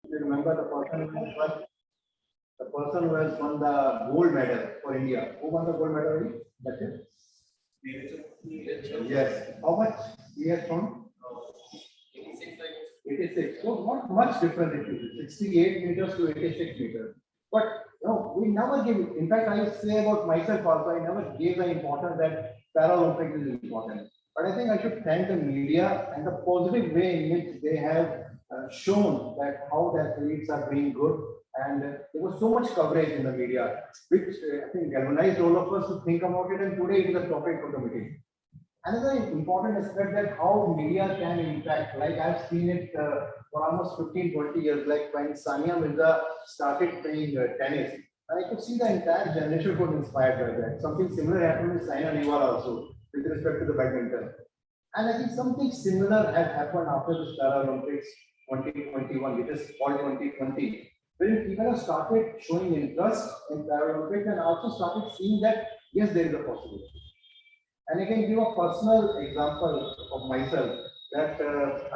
If you remember the person who has won the gold medal for India. Who won the gold medal? That's it. Yes. How much he has won? 86. So not much difference it is. 68 meters to 86 meters. But no, we never give. In fact, I say about myself also, I never gave the importance that Paralympics is important. But I think I should thank the media and the positive way in which they have shown that how the athletes are doing good. And there was so much coverage in the media, which I think galvanized all of us to think about it. And today it is a topic for the meeting. Another important aspect that how media can impact, like I've seen it for almost 15, 20 years, like when Sania Mirza started playing tennis, I could see the entire generation was inspired by that. Something similar happened with Saina Nehwal also, with respect to the badminton. And I think something similar has happened after the Paralympics 2021, which is called 2020, when people have started showing interest in Paralympics and also started seeing that, yes, there is a possibility. And I can give a personal example of myself that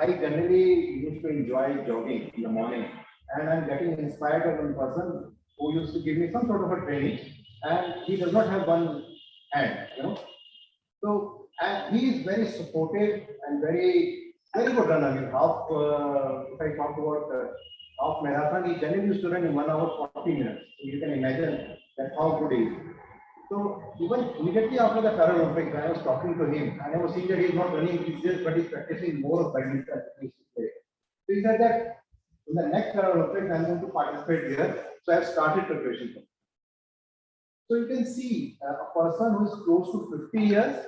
I generally used to enjoy jogging in the morning, and I'm getting inspired by one person who used to give me some sort of a training, and he does not have one hand, you know. So, and he is very supportive and very good runner. I mean, if I talk about half marathon, he generally used to run in 1 hour 40 minutes. So you can imagine that how good he is. So even immediately after the Paralympics, I was talking to him, and I was seeing that he's not running these days, but he's practicing more of badminton. So he said that in the next Paralympics, I'm going to participate here. So I've started preparation. So you can see a person who is close to 50 years,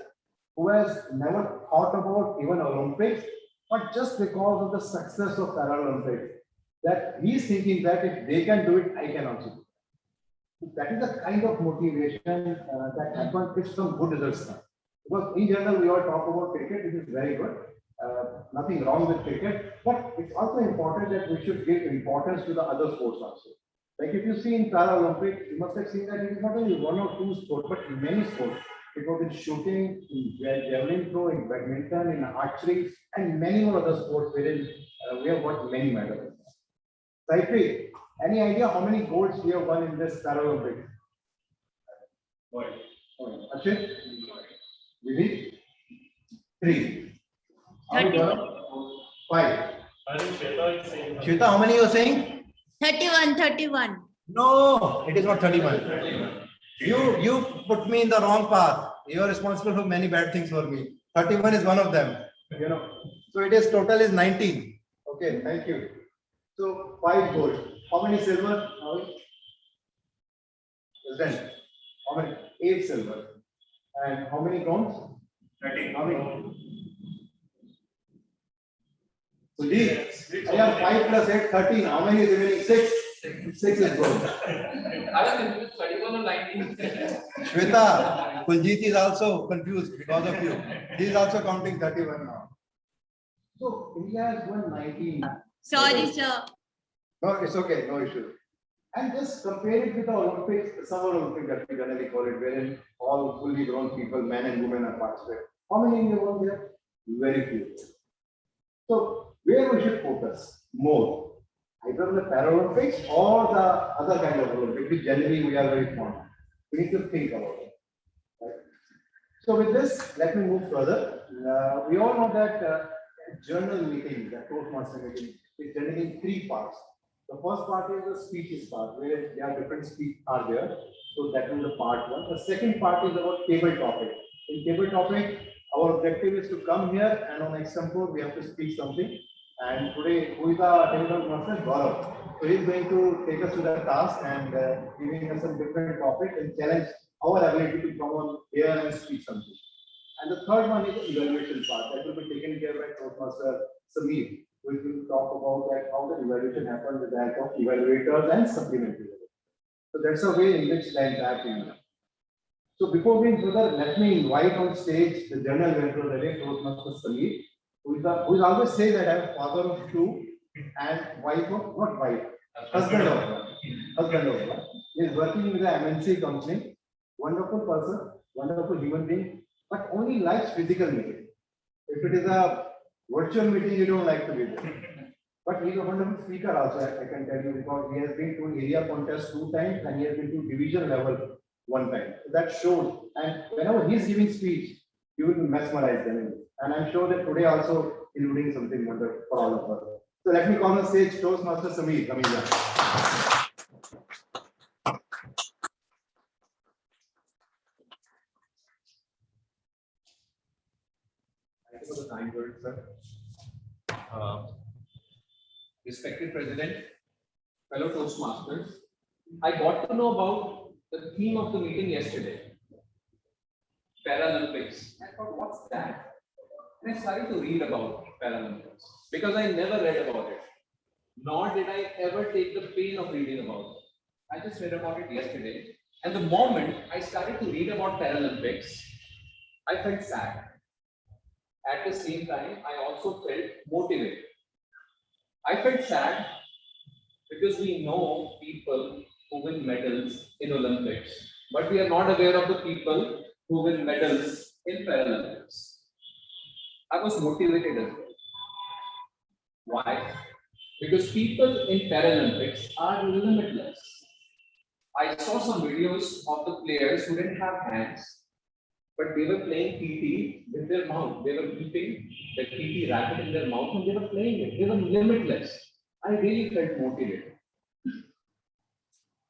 who has never thought about even Olympics, but just because of the success of Paralympics, that he's thinking that if they can do it, I can also do it. That is the kind of motivation that happens if some good results come. Because in general, we all talk about cricket, which is very good. Nothing wrong with cricket, but it's also important that we should give importance to the other sports also. Like if you see in Paralympics, you must have seen that it is not only one or two sports, but many sports. It was in shooting, in javelin throw, in badminton, in archery, and many more other sports wherein we have got many medals. Saitri, any idea how many golds we have won in this Paralympics? Ashit? Vivek? 3. 31. 5. I think Shweta is saying. Shweta, how many you are saying? 31. No, it is not 31. You put me in the wrong path. You are responsible for many bad things for me. 31 is one of them. You know. So it is total is 19. Okay, thank you. So 5 gold. How many silver? President. How many? 8 silver. And how many bronze? 13. How many? So I have 5 plus 8, 13. How many is remaining? 6. 6 is gold. I was 31 or 19. Shweta, Kuljit is also confused because of you. He is also counting 31 now. So India has won 19. Sorry, sir. No, it's okay, no issue. And just compare it with the Olympics, Summer Olympics that we generally call it, wherein all fully grown people, men and women, are participating. How many India won here? Very few. So where we should focus more? Either the Paralympics or the other kind of Olympics, which generally we are very fond of. We need to think about it. Right? So with this, let me move further. We all know that journal meeting, the Toastmaster meeting, is generally in 3 parts. The first part is the speeches part, where there are different speeches are there. So that is the part 1. The second part is about table topic. In table topic, our objective is to come here and on example we have to speak something. And today, who is the table master? Gaurav. So he is going to take us to the task and giving us some different topics and challenge our ability to come on here and speak something. And the third one is the evaluation part that will be taken care by Toastmaster Sameer. We will talk about that how the evaluation happened with the help of evaluators and supplementary. So that's the way in which the entire thing is. So before going further, let me invite on stage the General Manager, that is Toastmaster Sameer, who is always say that I am father of 2 and wife of, not wife, husband of 1. He is working with an MNC company, wonderful person, wonderful human being, but only likes physical meeting. If it is a virtual meeting, you don't like to be there. But he's a wonderful speaker also, I can tell you, because he has been to area contest 2 times and he has been to division level 1 time. So that shows, and whenever he's giving speech, you will be mesmerized. And I'm sure that today also he'll bring something wonderful for all of us. So let me call on stage Toastmaster Sameer Kamija. Thank you for the kind words, sir. Respected President, fellow Toastmasters, I got to know about the theme of the meeting yesterday, Paralympics. I thought, what's that? And I started to read about Paralympics because I never read about it, nor did I ever take the pain of reading about it. I just read about it yesterday, and the moment I started to read about Paralympics, I felt sad. At the same time, I also felt motivated. I felt sad because we know people who win medals in Olympics, but we are not aware of the people who win medals in Paralympics. I was motivated as well. Why? Because people in Paralympics are limitless. I saw some videos of the players who didn't have hands, but they were playing TT with their mouth. They were keeping the TT racket in their mouth and they were playing it. They were limitless. I really felt motivated.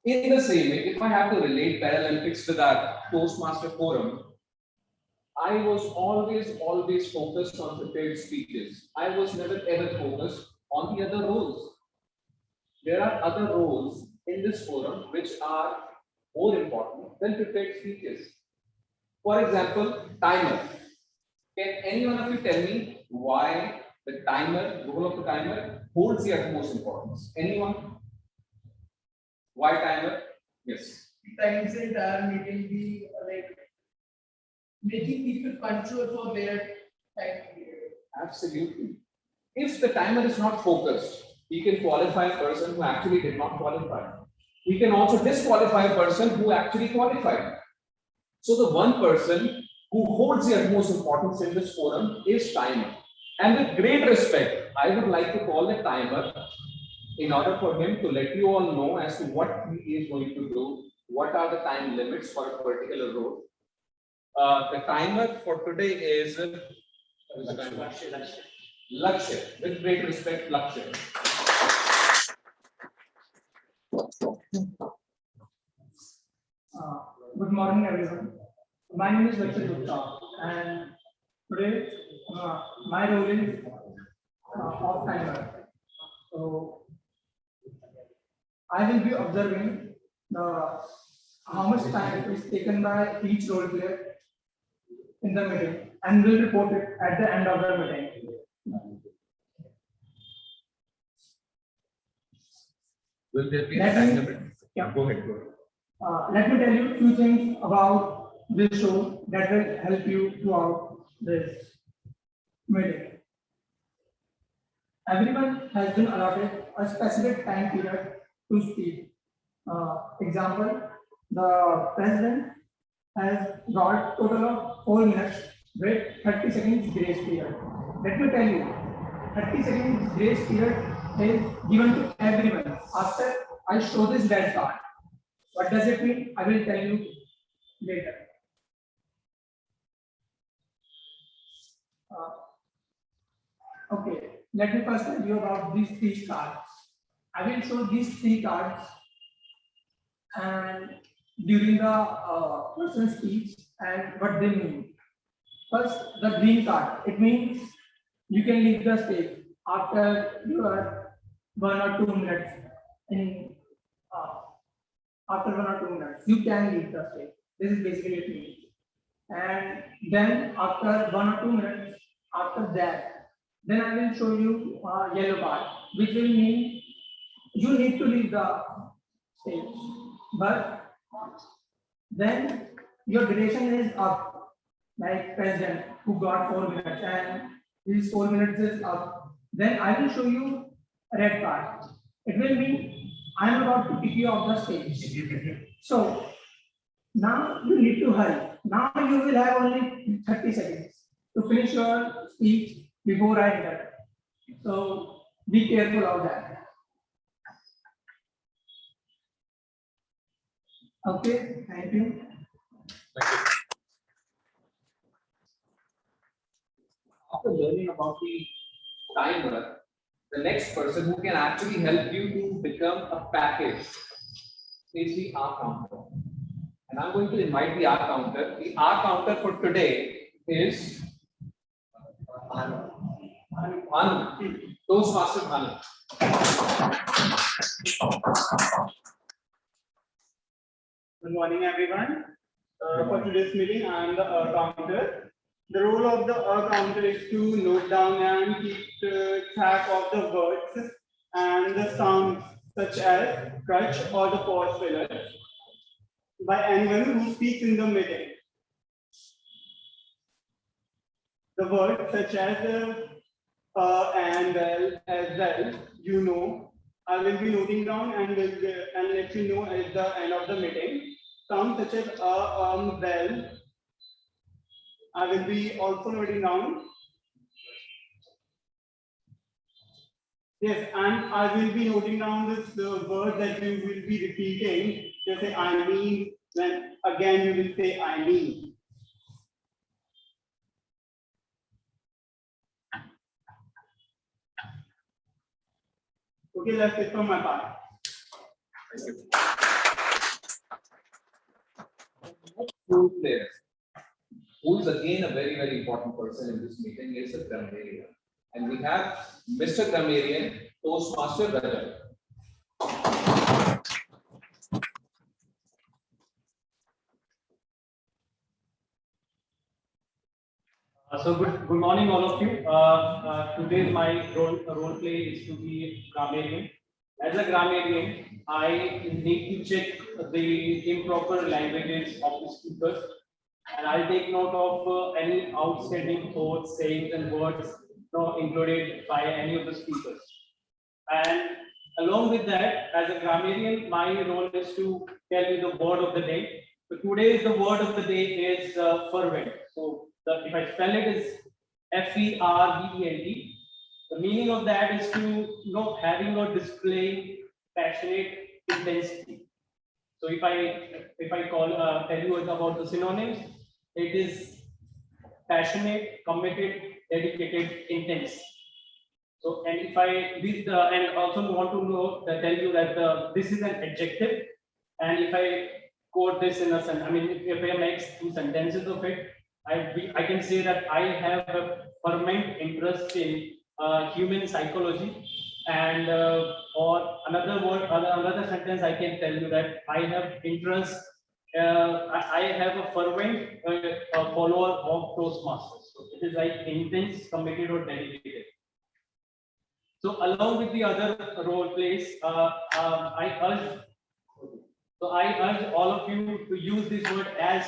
In the same way, if I have to relate Paralympics with our Toastmaster Forum, I was always focused on prepared speeches. I was never ever focused on the other roles. There are other roles in this forum which are more important than prepared speeches. For example, timer. Can any one of you tell me why the role of the timer holds the utmost importance? Anyone? Why timer? Yes. Times the entire meeting be like making people punctual for their time period. Absolutely. If the timer is not focused, he can qualify a person who actually did not qualify. He can also disqualify a person who actually qualified. So the one person who holds the utmost importance in this forum is timer. And with great respect, I would like to call the timer in order for him to let you all know as to what he is going to do, what are the time limits for a particular role. The timer for today is Lakshya. With great respect, Lakshya. Good morning, everyone. My name is Lakshya Gupta, and today my role is of timer. So I will be observing how much time is taken by each role player in the meeting, and will report it at the end of the meeting. Will there be a Let time me- limit? Yeah. Go ahead. Let me tell you a few things about this show that will help you throughout this meeting. Everyone has been allotted a specific time period to speak. Example, the president has got total of 4 minutes with 30 seconds grace period. Let me tell you, 30 seconds grace period is given to everyone. After I show this red card, what does it mean? I will tell you later. Okay, let me first tell you about these 3 cards. I will show these 3 cards and during the person's speech and what they mean. First, the green card. It means you can leave the stage after your 1 or 2 minutes. After 1 or 2 minutes, you can leave the stage. This is basically it means. And then after 1 or 2 minutes, after that, then I will show you yellow card, which will mean you need to leave the stage. But then your duration is up, like president who got 4 minutes and his 4 minutes is up. Then I will show you a red card. It will mean I am about to kick you off the stage. So now you need to hurry. Now you will have only 30 seconds to finish your speech before I enter. So Be careful of that. Okay, thank you. Thank you. After learning about the timer, the next person who can actually help you to become a package is the R counter. And I'm going to invite the R counter. The R counter for today is Bhanu. Toastmaster Bhanu. Good morning, everyone. For today's meeting, I am the counter. The role of the counter is to note down and keep track of the words and the sounds such as crutch or the pause filler by anyone who speaks in the meeting. The words such as and well, as well, you know, I will be noting down and let you know at the end of the meeting. Sounds such as well, I will be also noting down. Yes, and I will be noting down this word that you will be repeating. You say I mean, then again you will say I mean. Okay, that's it from my part. Two players, who is again a very, very important person in this meeting, is a grammarian. And we have Mr. Grammarian, Toastmaster Rajat. Good morning, all of you. Today my role play is to be grammarian. As a grammarian, I need to check the improper languages of the speakers, and I'll take note of any outstanding thoughts, sayings, and words included by any of the speakers. And along with that, as a grammarian, my role is to tell you the word of the day. So today's the word of the day is fervent. So if I spell it is F-E-R-V-E-N-T. The meaning of that is to having or displaying passionate intensity. So if I tell you about the synonyms, it is passionate, committed, dedicated, intense. So, and if I and also want to tell you that this is an adjective, and if I quote this in a sentence, I mean, if I make two sentences of it, I can say that I have a fervent interest in human psychology, and or another sentence I can tell you that I have interest. I have a fervent follower of Toastmasters. So it is like intense, committed, or dedicated. So along with the other role plays, I urge all of you to use this word as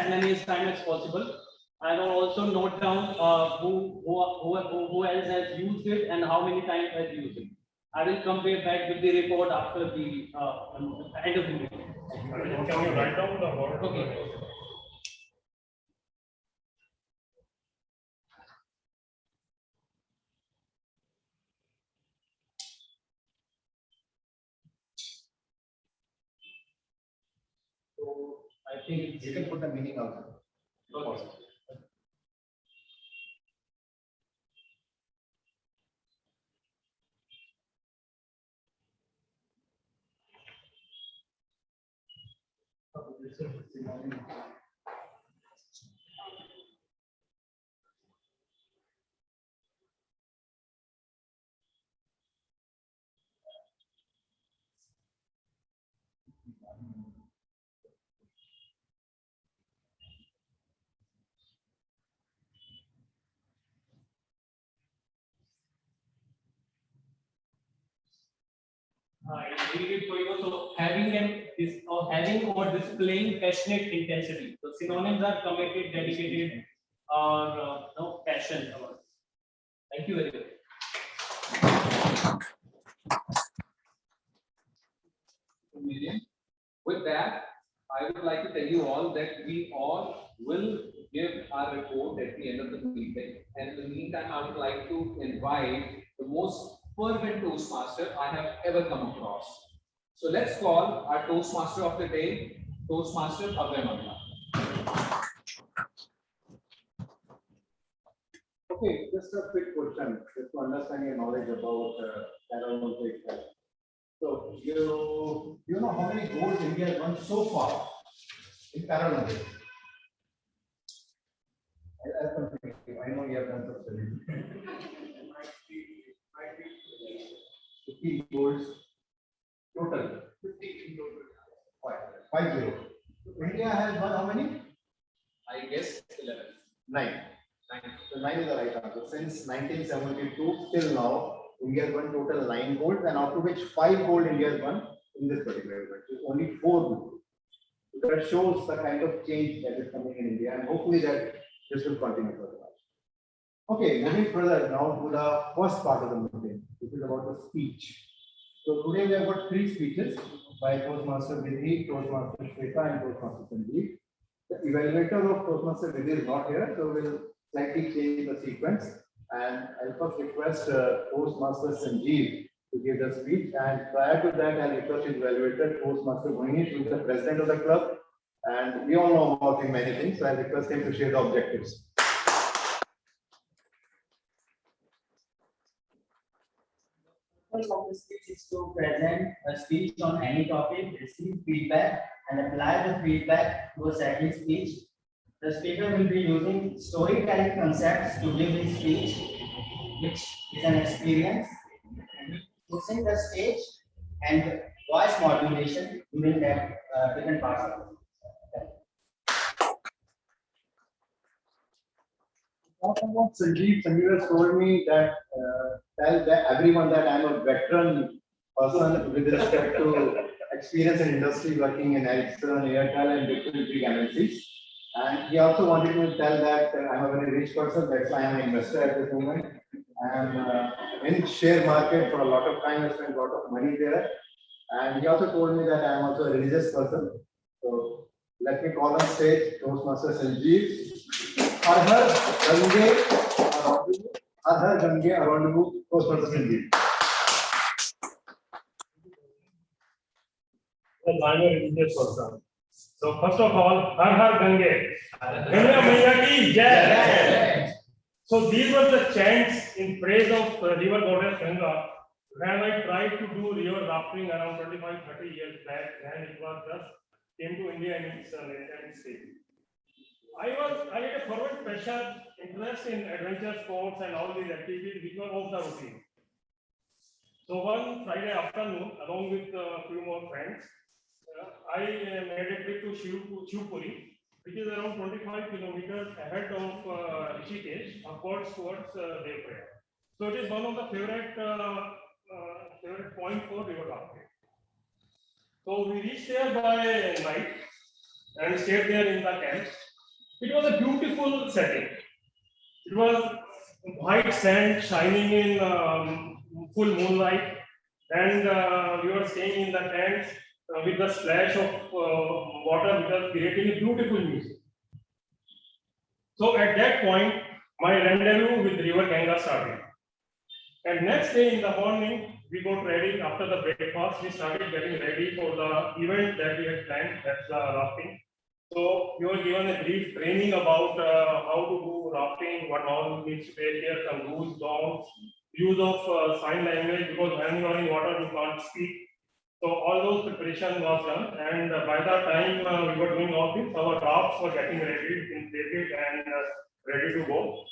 many times as possible. I will also note down who else has used it and how many times has used it. I will compare back with the report after the end of the meeting. Can you write down the word? Okay. So I think You can put the meaning also. okay. I read it for you. So having or displaying passionate intensity. So synonyms are committed, dedicated, or passion. Thank you very much. With that, I would like to tell you all that we all will give our report at the end of the meeting. And in the meantime, I would like to invite the most fervent Toastmaster I have ever come across. So let's call our Toastmaster of the day, Toastmaster Abhay Mangla. Okay, just a quick question, just to understand your knowledge about Paralympics. So you know how many golds India has won so far in Paralympics? I know you have done some studies. 50 golds total. 50. India has won how many? I guess 11. 9. So 9 is the right answer. Since 1972 till now, India has won total 9 golds, and out of which 5 gold India has won in this particular event. So only 4 gold. So that shows the kind of change that is coming in India, and hopefully that this will continue further. Okay, moving further now to the first part of the meeting, which is about the speech. So today we have got 3 speeches by Toastmaster Vidhi, Toastmaster Shweta, and Toastmaster Sanjeev. The evaluator of Toastmaster Vidhi is not here, so we'll slightly change the sequence. And I'll first request Toastmaster Sanjeev to give the speech. And prior to that, I'll request his evaluator, Toastmaster Mohini, who is the president of the club. And we all know about him many things, so I'll request him to share the objectives. The purpose of the speech is to present a speech on any topic, receive feedback, and apply the feedback to a second speech. The speaker will be using storytelling concepts to give his speech, which is an experience, using the stage and voice modulation during that different parts of it. Sanjeev has told me that tell that everyone that I'm a veteran person with respect to experience in industry working in Ericsson, Airtel, and different big MNCs. And he also wanted to tell that I'm a very rich person, that's why I'm an investor at this moment. I'm in share market for a lot of time, I spent a lot of money there. And he also told me that I'm also a religious person. So let me call on stage Toastmaster Sanjeev. Har Har Gange Arondu, Toastmaster Sanjeev. Well, I'm a religious person. So first of all, Har Har Gange, Ganga Maiya ki Jai. So these were the chants in praise of river goddess Ganga when I tried to do river rafting around 25-30 years back, and it was just came to India in its nascent state. I had a fervent passion, interest in adventure sports and all these activities which were off the routine. So one Friday afternoon, along with a few more friends, I made a trip to Shivpuri, which is around 25 kilometers ahead of Rishikesh, upwards towards Devprayag. So it is one of the favorite point for river rafting. So we reached there by night and stayed there in the camp. It was a beautiful setting. It was white sand shining in full moonlight, and we were staying in the tents with the splash of water, which was creating a beautiful music. So at that point, my rendezvous with River Ganga started. And next day in the morning, we got ready. After the breakfast, we started getting ready for the event that we had planned, that's the rafting. So we were given a brief training about how to do rafting, what all needs to take care, some rules, norms, use of sign language, because when you are in water, you can't speak. So all those preparation was done, and by the time we were doing all this, our rafts were getting ready, inflated and ready to go.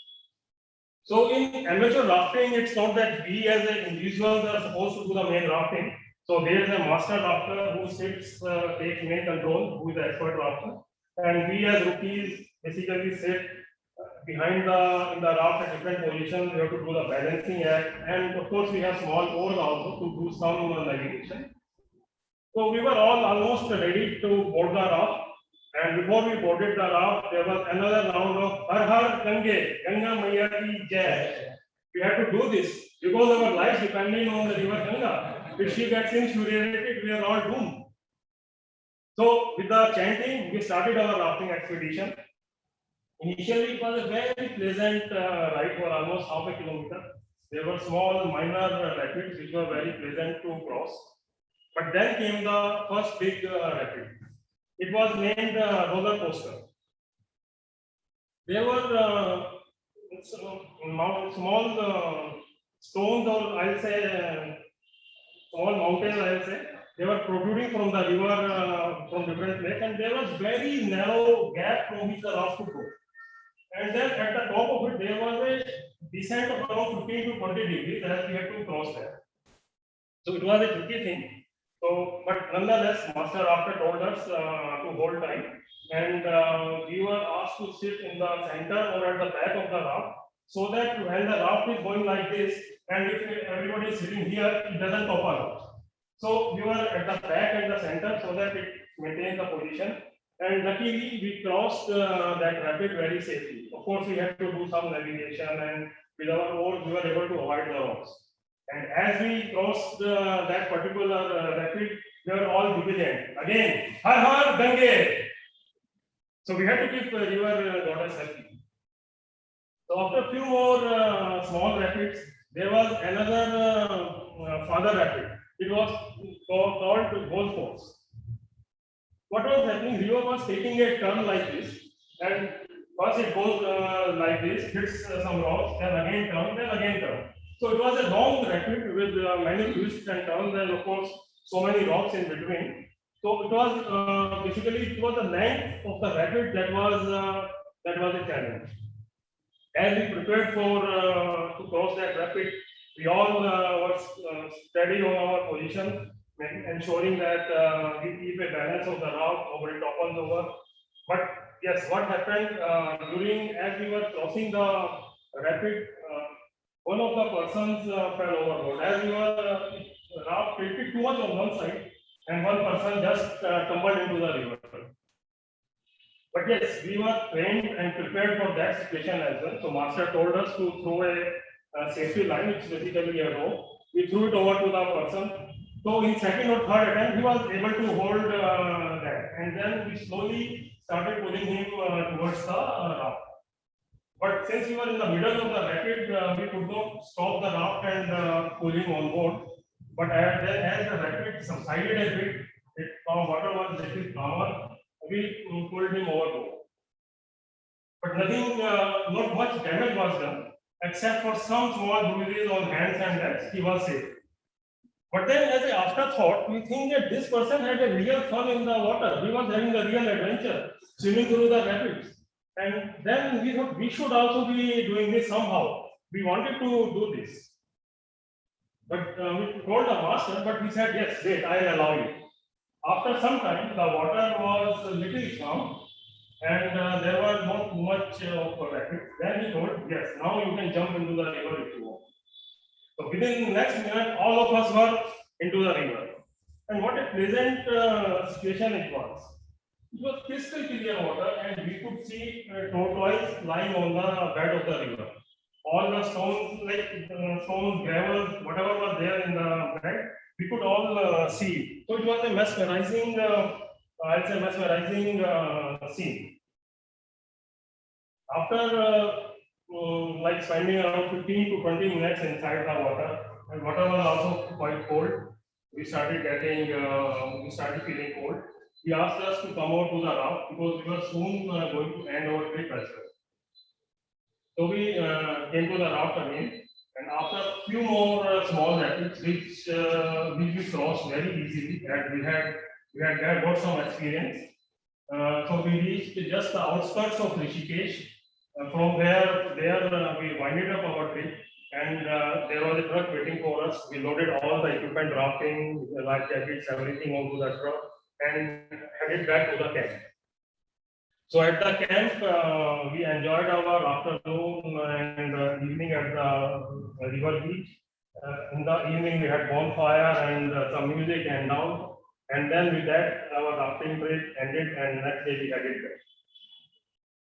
So in amateur rafting, it's not that we as an individuals are supposed to do the main rafting. So there is a master rafter who sits, takes main control, who is the expert rafter, and we as rookies basically sit behind in the raft at different positions. We have to do the balancing act, and of course we have small oars also to do some navigation. So we were all almost ready to board the raft, and before we boarded the raft, there was another round of Har Har Gange, Ganga Maiya ki Jai. We had to do this because our lives depending on the river Ganga. If she gets infuriated, we are all doomed. So with the chanting, we started our rafting expedition. Initially, it was a very pleasant ride for almost half a kilometer. There were small minor rapids which were very pleasant to cross. But then came the first big rapid. It was named roller coaster. There were small stones, or I'll say small mountains, I'll say. They were protruding from the river from different places, and there was very narrow gap from which the raft could go. And then at the top of it, there was a descent of around 15 to 20 degrees as we had to cross that. So it was a tricky thing. So, but nonetheless, Master after told us to hold tight, and we were asked to sit in the center or at the back of the raft, so that when the raft is going like this, and if everybody is sitting here, it doesn't topple out. So we were at the back and the center, so that it maintains the position. And luckily, we crossed that rapid very safely. Of course, we had to do some navigation, and with our oars, we were able to avoid the rocks. And as we crossed that particular rapid, they were all jubilant. Again, Har Har Gange! So we had to keep the river goddess happy. So after a few more small rapids, there was another farther rapid. It was called Golf Course. What was happening? River was taking a turn like this, and first it goes like this, hits some rocks, then again turn. So it was a long rapid with many twists and turns, and of course so many rocks in between. So it was basically it was the length of the rapid that was a challenge. As we prepared for to cross that rapid, we all were steady on our position, ensuring that we keep a balance of the raft, nobody topples over. But yes, what happened as we were crossing the rapid, one of the persons fell overboard. As we were raft tilted too much on one side, and one person just tumbled into the river. But yes, we were trained and prepared for that situation as well. So Master told us to throw a safety line, which is basically a rope. We threw it over to the person. So in second or third attempt, he was able to hold that. And then we slowly started pulling him towards the raft. But since we were in the middle of the rapid, we could not stop the raft and pull him on board. But as the rapid subsided a bit, water was a little calmer, we pulled him overboard. But nothing, not much damage was done, except for some small bruises on hands and legs. He was safe. But then, as an afterthought, we think that this person had a real fun in the water. He was having a real adventure, swimming through the rapids. And then we thought we should also be doing this somehow. We wanted to do this. But we told the master, but he said, yes, wait, I'll allow you. After some time, the water was a little calm, and there was not much of a rapid. Then he told, yes, now you can jump into the river if you want. So within the next minute, all of us were into the river. And what a pleasant situation it was. It was crystal clear water, and we could see tortoise lying on the bed of the river. All the stones, stones, gravel, whatever was there in the bed, we could all see. So it was a mesmerizing, I'll say mesmerizing scene. After spending around 15 to 20 minutes inside the water, and water was also quite cold, we started feeling cold. He asked us to come out to the raft because we were soon going to end our trip as well. So we came to the raft again, and after a few more small rapids, which we crossed very easily, and we had got some experience. So we reached just the outskirts of Rishikesh. From there we winded up our trip, and there was a truck waiting for us. We loaded all the equipment, rafting, life jackets, everything onto the truck, and headed back to the camp. So at the camp, we enjoyed our afternoon and evening at the river beach. In the evening, we had bonfire and some music and down. And then with that, our rafting trip ended, and next day we headed back.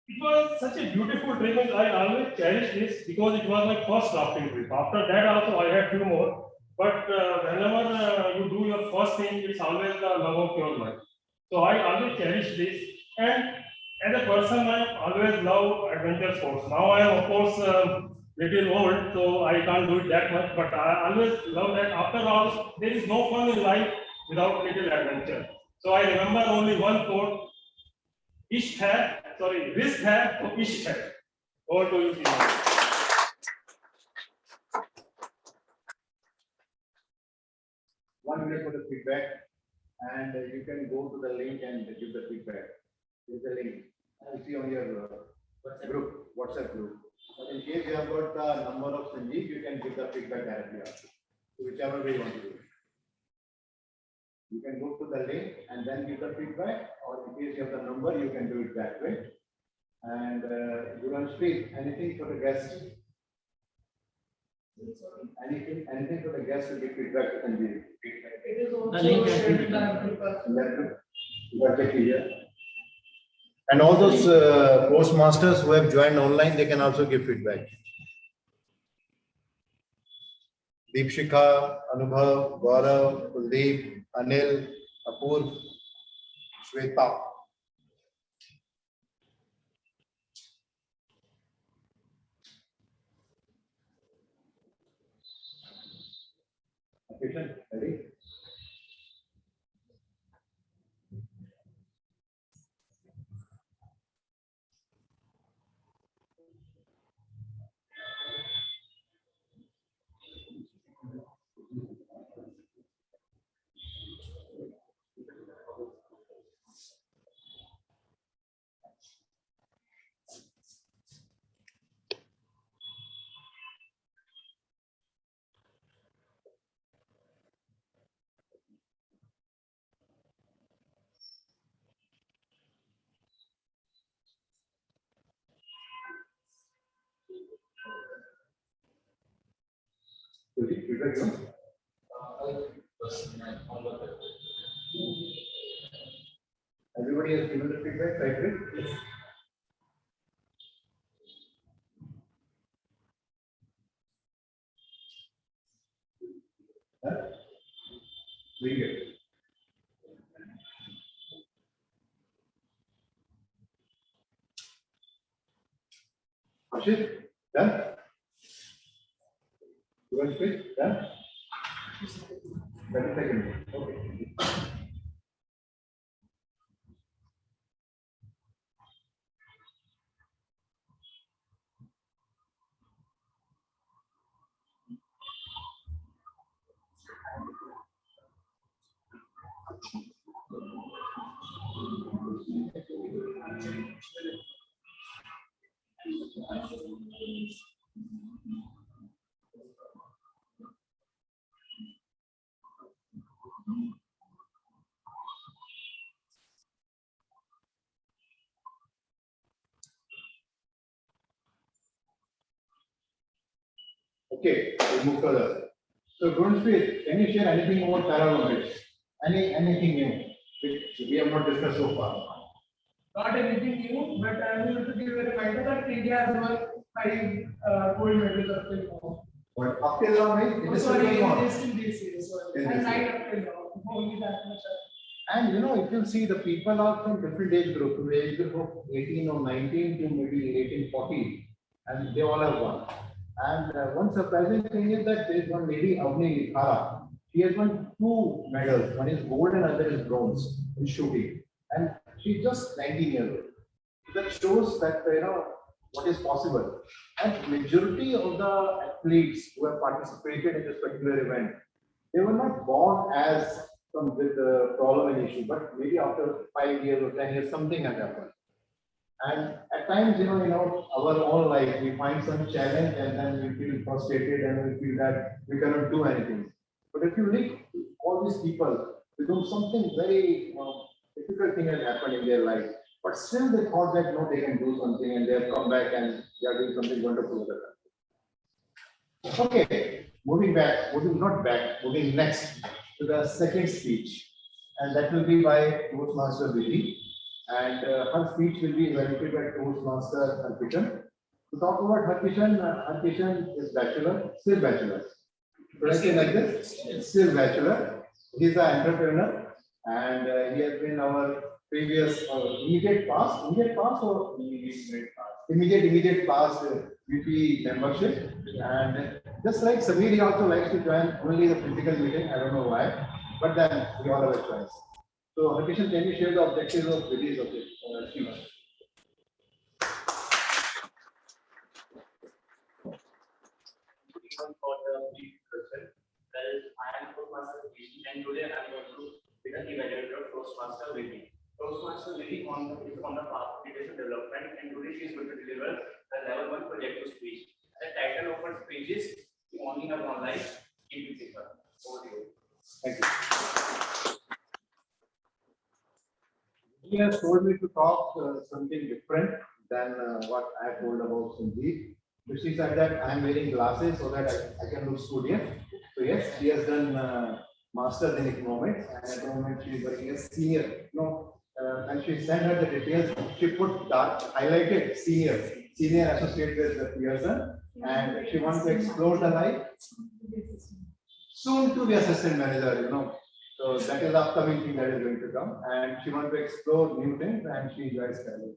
It was such a beautiful trip, and I always cherish this because it was my first rafting trip. After that, also I had few more. But whenever you do your first thing, it's always the love of your life. So I always cherish this. And as a person, I always love adventure sports. Now I am, of course, little old, so I can't do it that much, but I always love that. After all, there is no fun in life without little adventure. So I remember only one quote, risk है तो इश्क है. Over to you, Srinivas. 1 minute for the feedback, and you can go to the link and give the feedback. There is a link you see on your WhatsApp group. But in case you have got the number of Sanjeev, you can give the feedback directly also. So whichever way you want to do it. You can go to the link and then give the feedback, or in case you have the number, you can do it that way. And you can speak anything for the guest. Anything for the guest to give feedback to Sanjeev. It is also The link has been shared by That and all those postmasters who have joined online, they can also give feedback. Deepshikha, Anubhav, Gaurav, Kuldeep, Anil, Apurv, Shweta. Okay, ready? Feedback, no? Everybody has given the feedback, right? Yes. Very good. Ashit, done? You want to speak? Done? 30 seconds. Okay. Okay, we'll move further. So, Gunspeed, can you share anything about Paralympics? Anything new which we have not discussed so far? Not anything new, but I will to give a reminder that India has won 5 gold medals up till now. But up till now, it is still Sorry, going on. it is in this year, sorry. In And this 9 year. up till now, only that much. And you know, if you see the people are from different age group, from the age group of 18 or 19 to maybe 18, 40, and they all have won. And one surprising thing is that there is one lady, Avni Likhara. She has won 2 medals. One is gold and other is bronze in shooting. And she's just 19 years old. That shows that, you know, what is possible. And majority of the athletes who have participated in this particular event, they were not born as some with a problem and issue, but maybe after 5 years or 10 years, something has happened. And at times, you know, our own life, we find some challenge and then we feel frustrated and we feel that we cannot do anything. But if you look, all these people, they do something very difficult thing has happened in their life, but still they thought that no, they can do something and they have come back and they are doing something wonderful with it. Okay, moving next to the second speech, and that will be by Toastmaster Vidhi. And her speech will be evaluated by Toastmaster Harkishan. To talk about Harkishan, Harkishan is still bachelor. Should I say like this? Still bachelor. He is an entrepreneur and he has been our previous immediate past or immediate past VP membership. And just like Samir, he also likes to join only the physical meeting. I don't know why, but then we all have a choice. So, Harkishan, can you share the objectives of release of this schema? For the person, well, I am Toastmaster and today I am going to be the evaluator of Toastmaster Wiki. Toastmaster Wiki is on the path of leadership development, and today she is going to deliver the level 1 projective speech. The title of her speech is "The Owning of Online Keep It Simple." Over to you. Thank you. He has told me to talk something different than what I told about Sanjeev. So she said that I am wearing glasses so that I can look studious. So yes, she has done masters in economics, and at the moment she is working as senior. No, and she sent her the details. She put dark highlighted senior associate with the Pearson, and she wants to explore the life. Soon to be assistant manager, you know. So that is the upcoming thing that is going to come, and she wants to explore new things, and she enjoys traveling.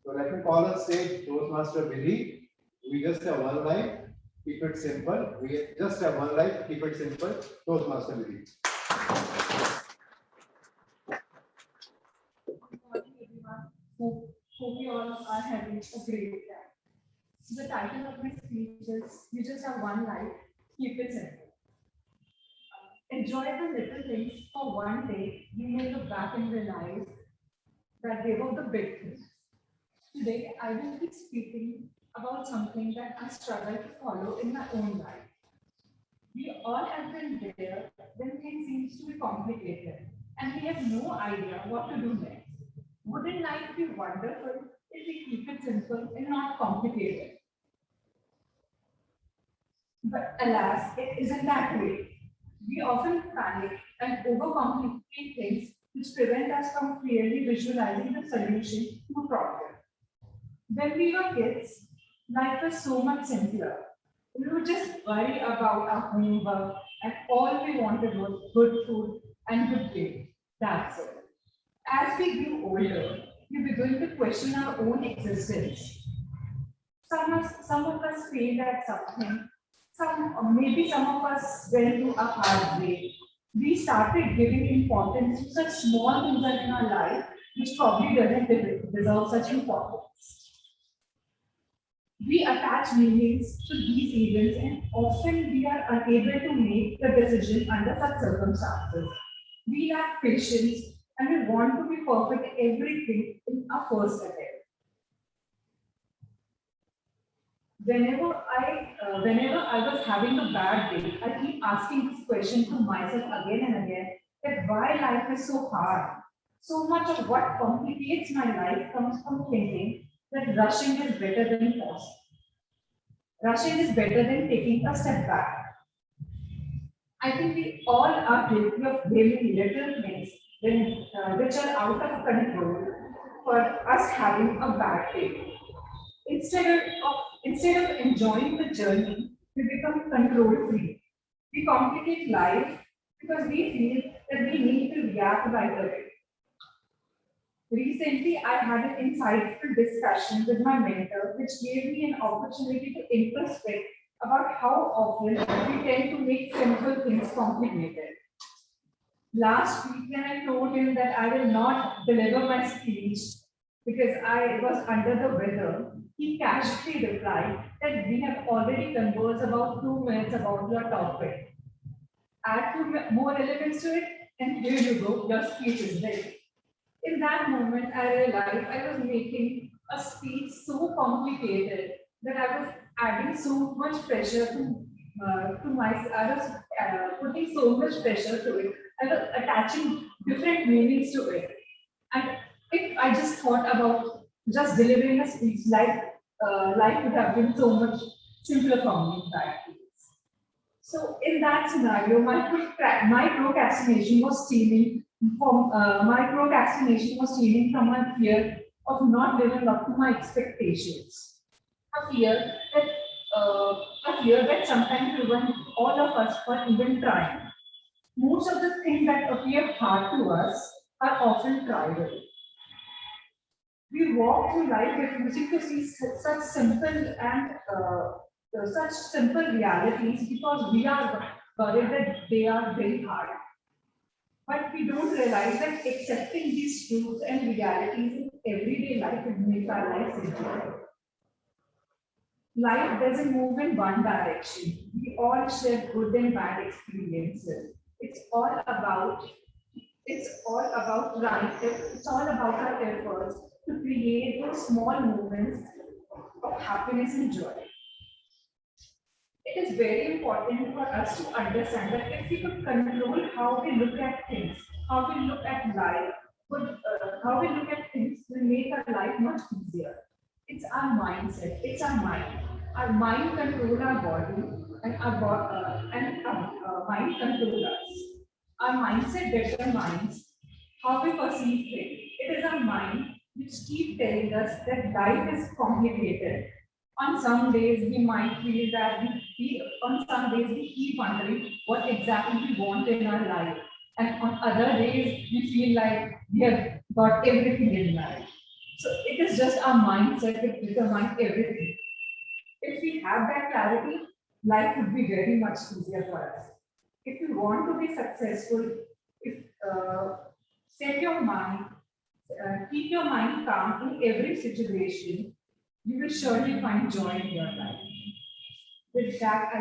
So let me call on stage Toastmaster Billy. We just have one life, keep it simple. We just have one life, keep it simple. Toastmaster Billy. Hope you all are having a great time. The title of my speech is "You Just Have One Life, Keep It Simple." Enjoy the little things for one day. You may look back and realize that they were the big things. Today, I will be speaking about something that I struggle to follow in my own life. We all have been there when things seem to be complicated and we have no idea what to do next. Wouldn't life be wonderful if we keep it simple and not complicated? But alas, it isn't that way. We often panic and overcomplicate things, which prevent us from clearly visualizing the solution to a problem. When we were kids, life was so much simpler. We would just worry about our homework, and all we wanted was good food and good grades. That's it. As we grew older, we began to question our own existence. Some of us failed at something. Maybe some of us went through a hard way. We started giving importance to such small things in our life, which probably doesn't deserve such importance. We attach meanings to these events, and often we are unable to make the decision under such circumstances. We lack patience and we want to be perfect at everything in our first attempt. Whenever I was having a bad day, I keep asking this question to myself again and again, that why life is so hard. So much of what complicates my life comes from thinking that rushing is better than pausing. Rushing is better than taking a step back. I think we all are guilty of blaming little things which are out of control for us having a bad day. Instead of enjoying the journey, we become control free. We complicate life because we feel that we need to react right away. Recently, I had an insightful discussion with my mentor, which gave me an opportunity to introspect about how often we tend to make simple things complicated. Last week, when I told him that I will not deliver my speech because I was under the weather, he casually replied that we have already conversed about 2 minutes about your topic. Add 2 more elements to it, and here you go, your speech is ready. In that moment, I realized I was making a speech so complicated that I was adding so much pressure to myself. I was putting so much pressure to it. I was attaching different meanings to it. And if I just thought about just delivering a speech, life would have been so much simpler for me in that case. So in that scenario, my procrastination was stemming from my fear of not living up to my expectations. A fear that sometimes prevents all of us from even trying. Most of the things that appear hard to us are often trivial. We walk through life refusing to see such simple and such simple realities because we are worried that they are very hard. But we don't realize that accepting these truths and realities in everyday life would make our life simpler. Life doesn't move in one direction. We all share good and bad experiences. It's all about life. It's all about our efforts to create those small moments of happiness and joy. It is very important for us to understand that if we could control how we look at things, how we look at life, how we look at things will make our life much easier. It's our mindset. It's our mind. Our mind controls our body, and our mind controls us. Our mindset determines how we perceive things. It is our mind which keeps telling us that life is complicated. On some days we might feel that on some days we keep wondering what exactly we want in our life. And on other days we feel like we have got everything in life. So it is just our mindset that determines everything. If we have that clarity, life would be very much easier for us. If you want to be successful, set your mind, keep your mind calm in every situation, you will surely find joy in your life. With that,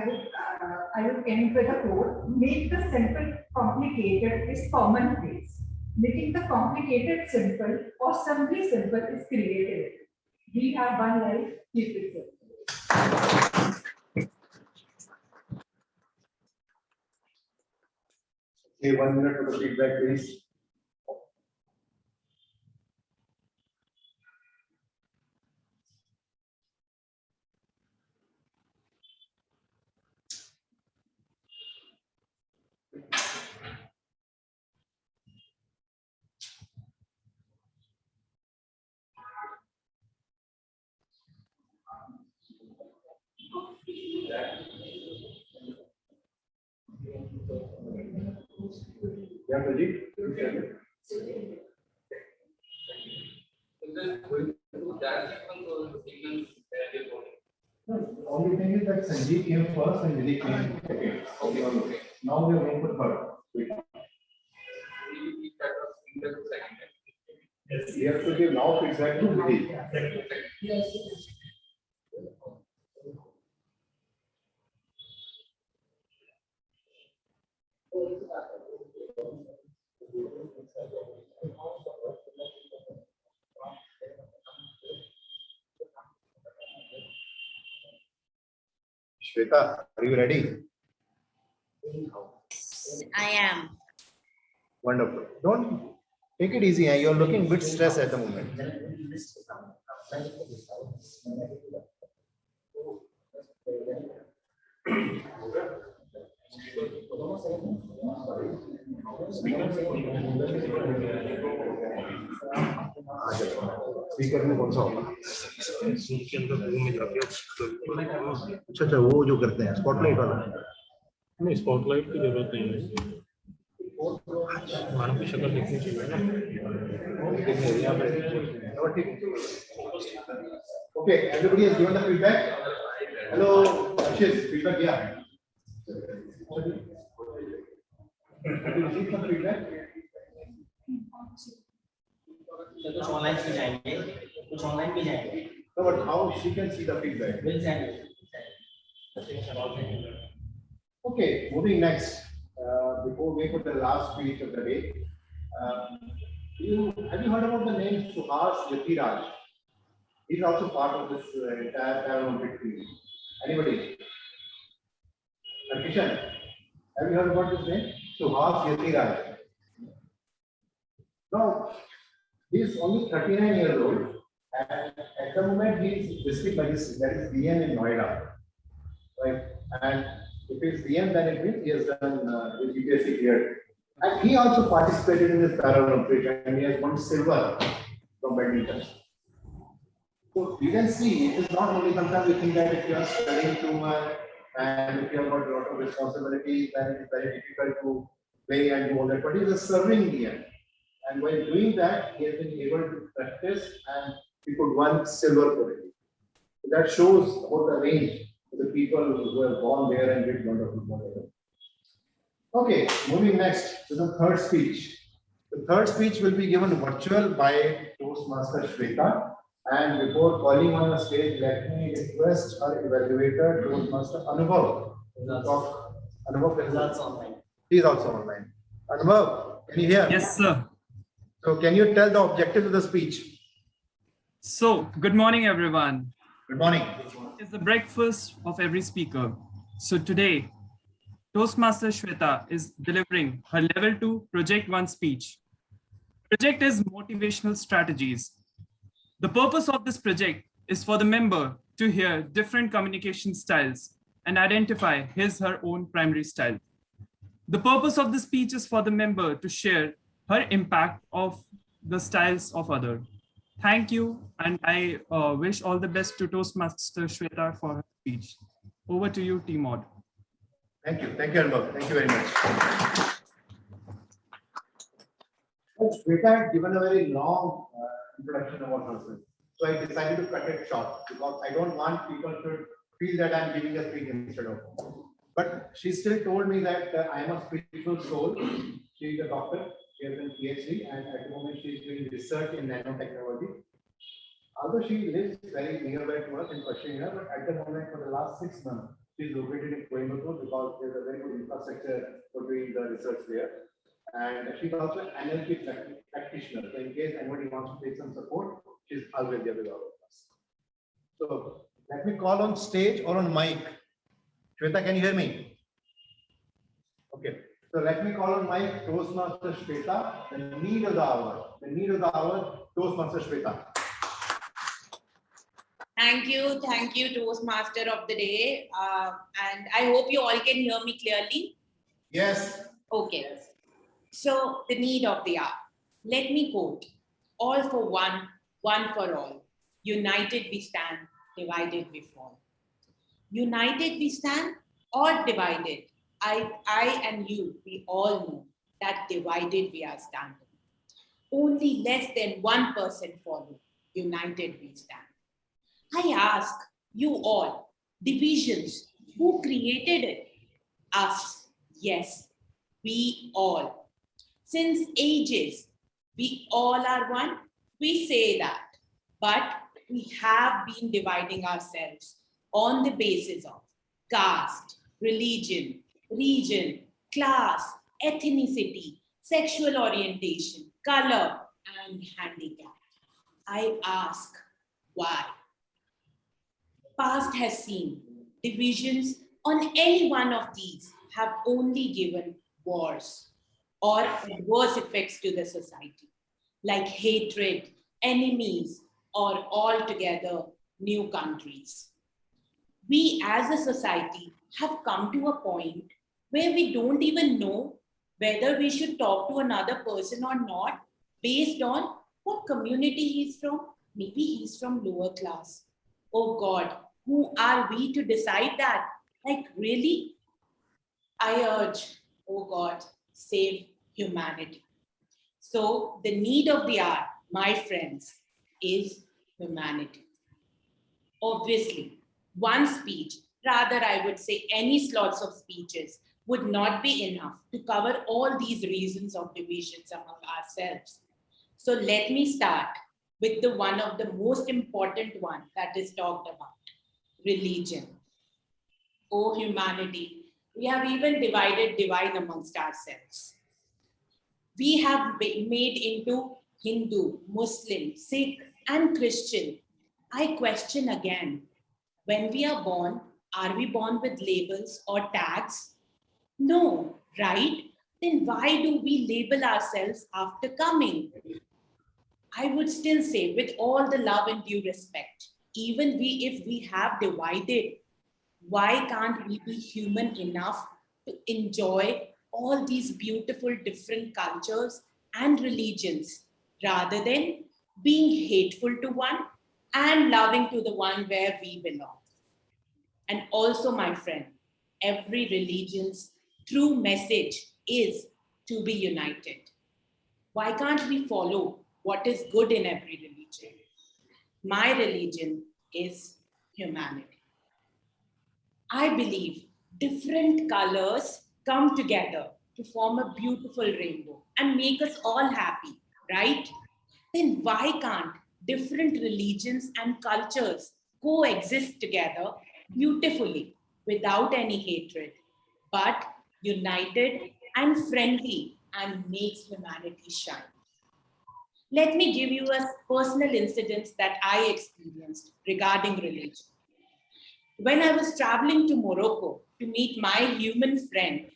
I would end with a quote: "Make the simple complicated is commonplace. Making the complicated simple or simply simple is creativity. We have one life, keep it simple." Okay, 1 minute for the feedback, please. Yeah, Pradeep. Only thing is that Sanjeev came first and Vidhi came second. Okay. Now we are going for third. Yes. We have to give now feedback to Vidhi. Yes. Shweta, are you ready? I am. Wonderful. Don't take it easy. You're looking a bit stressed at the moment. Speaker में कौन सा होगा? अच्छा अच्छा, वो जो करते हैं स्पॉटलाइट वाला। नहीं, स्पॉटलाइट की जरूरत नहीं है, मानव की शक्ल दिखनी चाहिए ना। Okay, everybody has given the feedback. Hello, Ashish, feedback yeah. Have you received some feedback? कुछ ऑनलाइन भी जाएंगे, कुछ ऑनलाइन भी जाएंगे। No, but how she can see the feedback? Will send it. Okay, moving next. Before we go to the last speech of the day, have you heard about the name Suhas Yatiraj? He's also part of this entire Paralympic team. Anybody? Kishan, have you heard about this name? Suhas Yatiraj. Now, he is only 39 years old, and at the moment he is district magistrate, that is DM in Noida, right? And if he is DM, then it means he has done his UPSC cleared. And he also participated in this Paralympic, and he has won silver from badminton. So you can see, it is not only sometimes we think that if you are studying too much and if you have got a lot of responsibilities, then it is very difficult to play and do all that. But he is a serving DM. And while doing that, he has been able to practice and he could win silver for it. So that shows about the range of the people who were born there and did wonderful work. Okay, moving next to the third speech. The third speech will be given virtual by Toastmaster Shweta. And before calling on the stage, let me request our evaluator, Toastmaster Anubhav. Anubhav is also online. He is also online. Anubhav, can you hear? Yes, sir. So can you tell the objective of the speech? So, good morning, everyone. Good morning. It's the breakfast of every speaker. So today, Toastmaster Shweta is delivering her level 2 Project 1 speech. Project is motivational strategies. The purpose of this project is for the member to hear different communication styles and identify his/her own primary style. The purpose of the speech is for the member to share her impact of the styles of others. Thank you, and I wish all the best to Toastmaster Shweta for her speech. Over to you, T-Mod. Thank you, Anubhav. Thank you very much. Shweta had given a very long introduction about herself. So I decided to cut it short because I don't want people to feel that I'm giving a speech instead of. But she still told me that I am a spiritual soul. She is a doctor. She has been PhD, and at the moment she is doing research in nanotechnology. Although she lives very nearby to us in Pashina, but at the moment for the last 6 months, she is located in Coimbatore because there is a very good infrastructure for doing the research there. And she is also an NLP practitioner. So in case anybody wants to take some support, she is always there with all of us. So let me call on stage or on mic. Shweta, can you hear me? Okay. So let me call on mic Toastmaster Shweta, the need of the hour. The need of the hour, Toastmaster Shweta. Thank you, Toastmaster of the day. And I hope you all can hear me clearly. Yes. Okay. So the need of the hour. Let me quote, all for one, one for all. United we stand, divided we fall. United we stand or divided. I and you, we all know that divided we are standing. Only less than 1% follow. United we stand. I ask you all, divisions, who created it? Us, yes, we all. Since ages, we all are one, we say that, but we have been dividing ourselves on the basis of caste, religion, region, class, ethnicity, sexual orientation, color, and handicap. I ask, why? Past has seen divisions on any one of these have only given wars or adverse effects to the society, like hatred, enemies, or altogether new countries. We as a society have come to a point where we don't even know whether we should talk to another person or not based on what community he's from. Maybe he's from lower class. Oh God, who are we to decide that? Like, really? I urge, oh God, save humanity. So the need of the hour, my friends, is humanity. Obviously, one speech, rather I would say any slots of speeches, would not be enough to cover all these reasons of divisions among ourselves. So let me start with the one of the most important one that is talked about, religion. Oh humanity, we have even divided divine amongst ourselves. We have been made into Hindu, Muslim, Sikh, and Christian. I question again, when we are we born with labels or tags? No, right? Then why do we label ourselves after coming? I would still say, with all the love and due respect, even if we have divided, why can't we be human enough to enjoy all these beautiful different cultures and religions rather than being hateful to one and loving to the one where we belong? And also, my friend, every religion's true message is to be united. Why can't we follow what is good in every religion? My religion is humanity. I believe different colors come together to form a beautiful rainbow and make us all happy, right? Then why can't different religions and cultures coexist together beautifully without any hatred, but united and friendly and makes humanity shine? Let me give you a personal incident that I experienced regarding religion. When I was traveling to Morocco to meet my human friend,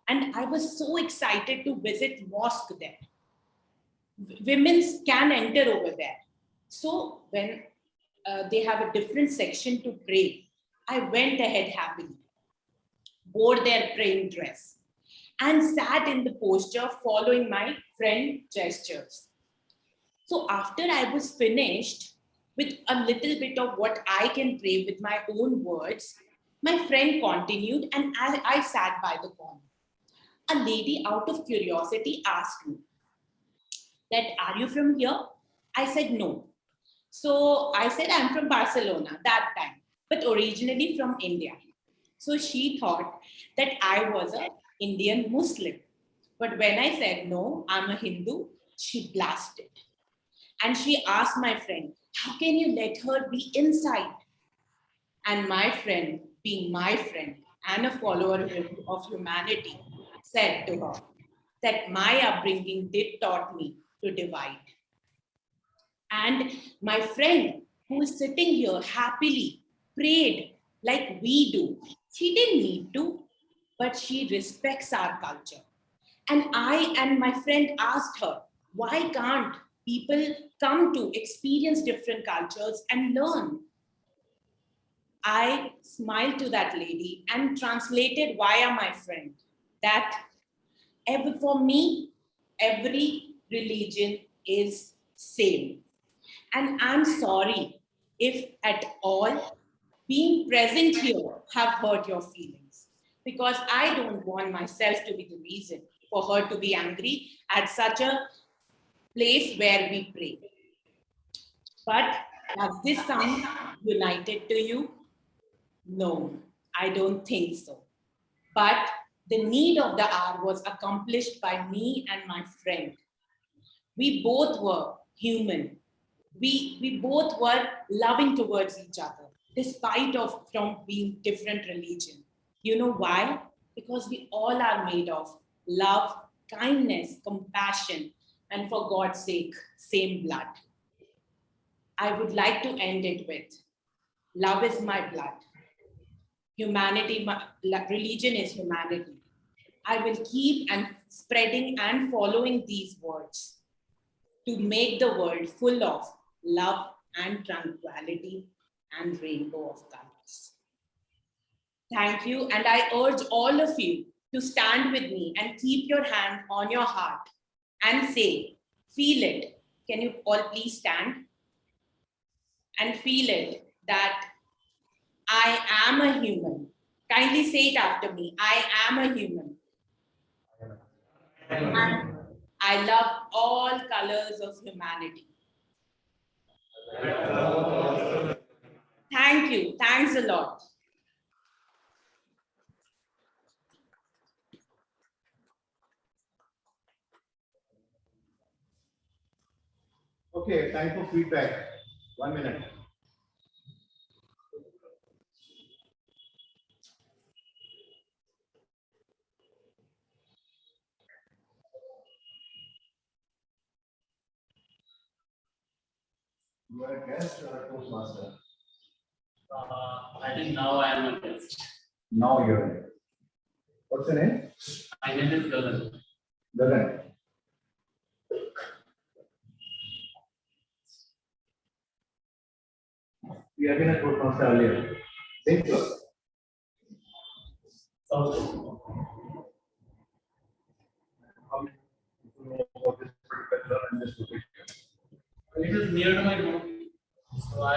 and I was so excited to visit mosque there. Women can enter over there. So when they have a different section to pray, I went ahead happily, wore their praying dress, and sat in the posture following my friend gestures. So after I was finished with a little bit of what I can pray with my own words, my friend continued and I sat by the corner. A lady out of curiosity asked me that, are you from here? I said no. So I said I'm from Barcelona that time, but originally from India. So she thought that I was an Indian Muslim. But when I said no, I'm a Hindu, she blasted. And she asked my friend, how can you let her be inside? And my friend, being my friend and a follower of humanity, said to her that my upbringing did taught me to divide. And my friend, who is sitting here happily, prayed like we do. She didn't need to, but she respects our culture. And I and my friend asked her, why can't people come to experience different cultures and learn? I smiled to that lady and translated via my friend that for me, every religion is same. And I'm sorry if at all being present here have hurt your feelings, because I don't want myself to be the reason for her to be angry at such a place where we pray. But does this sound united to you? No, I don't think so. But the need of the hour was accomplished by me and my friend. We both were human. We both were loving towards each other, despite of from being different religion. You know why? Because we all are made of love, kindness, compassion, and for God's sake, same blood. I would like to end it with love is my blood. Humanity, religion is humanity. I will keep and spreading and following these words to make the world full of love and tranquility and rainbow of colors. Thank you. And I urge all of you to stand with me and keep your hand on your heart and say, feel it. Can you all please stand and feel it that I am a human. Kindly say it after me. I am a human. And I love all colors of humanity. Thank you. Thanks a lot. Okay, time for feedback. 1 minute. You are a guest or a Toastmaster? I think now I am a guest. Now you're in. What's your name? My name is Gagan. Gagan. We have been a Toastmaster earlier. Think so. Okay. How you know about this particular and this location? It is near to my room, so I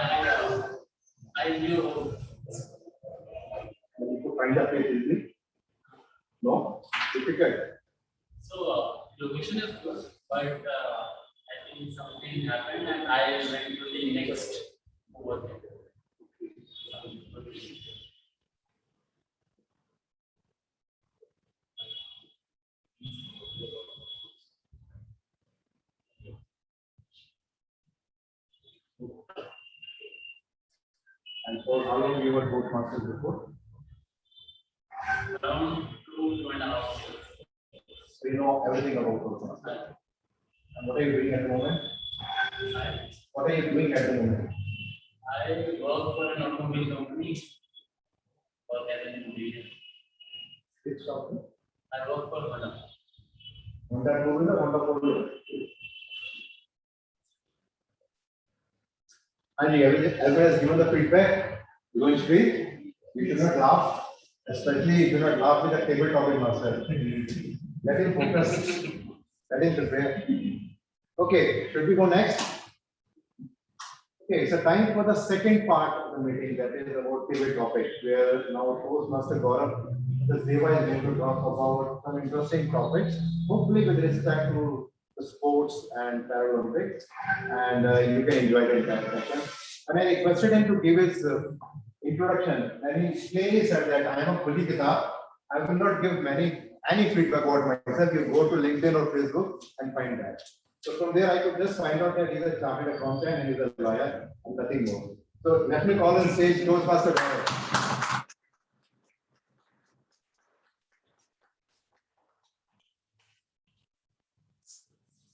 knew. You could find the place easily? No? Difficult. So location is good, but something happened and I went to the next over. And for how long you were Toastmasters before? Around 2.5 years. So you know everything about Toastmasters. And what are you doing at the moment? What are you doing at the moment? I work for an automobile company for as an engineer. Which company? I work for Honda. Honda two-wheeler, Honda four-wheeler. And everyone has given the feedback. You will speak. You should not laugh, especially if you do not laugh with a table topic master. Let him focus. Let him prepare. Okay, should we go next? Okay, it's a time for the second part of the meeting, that is about table topic, where now Toastmaster Gaurav, the Deva is going to talk about some interesting topics, hopefully with respect to the sports and Paralympics, and you can enjoy the entire session. And I requested him to give his introduction, and he clearly said that I am a Khuli Kitab. I will not give any feedback about myself. You go to LinkedIn or Facebook and find that. So from there, I could just find out that he's a chartered accountant and he's a lawyer and nothing more. So let me call on stage Toastmaster Gaurav.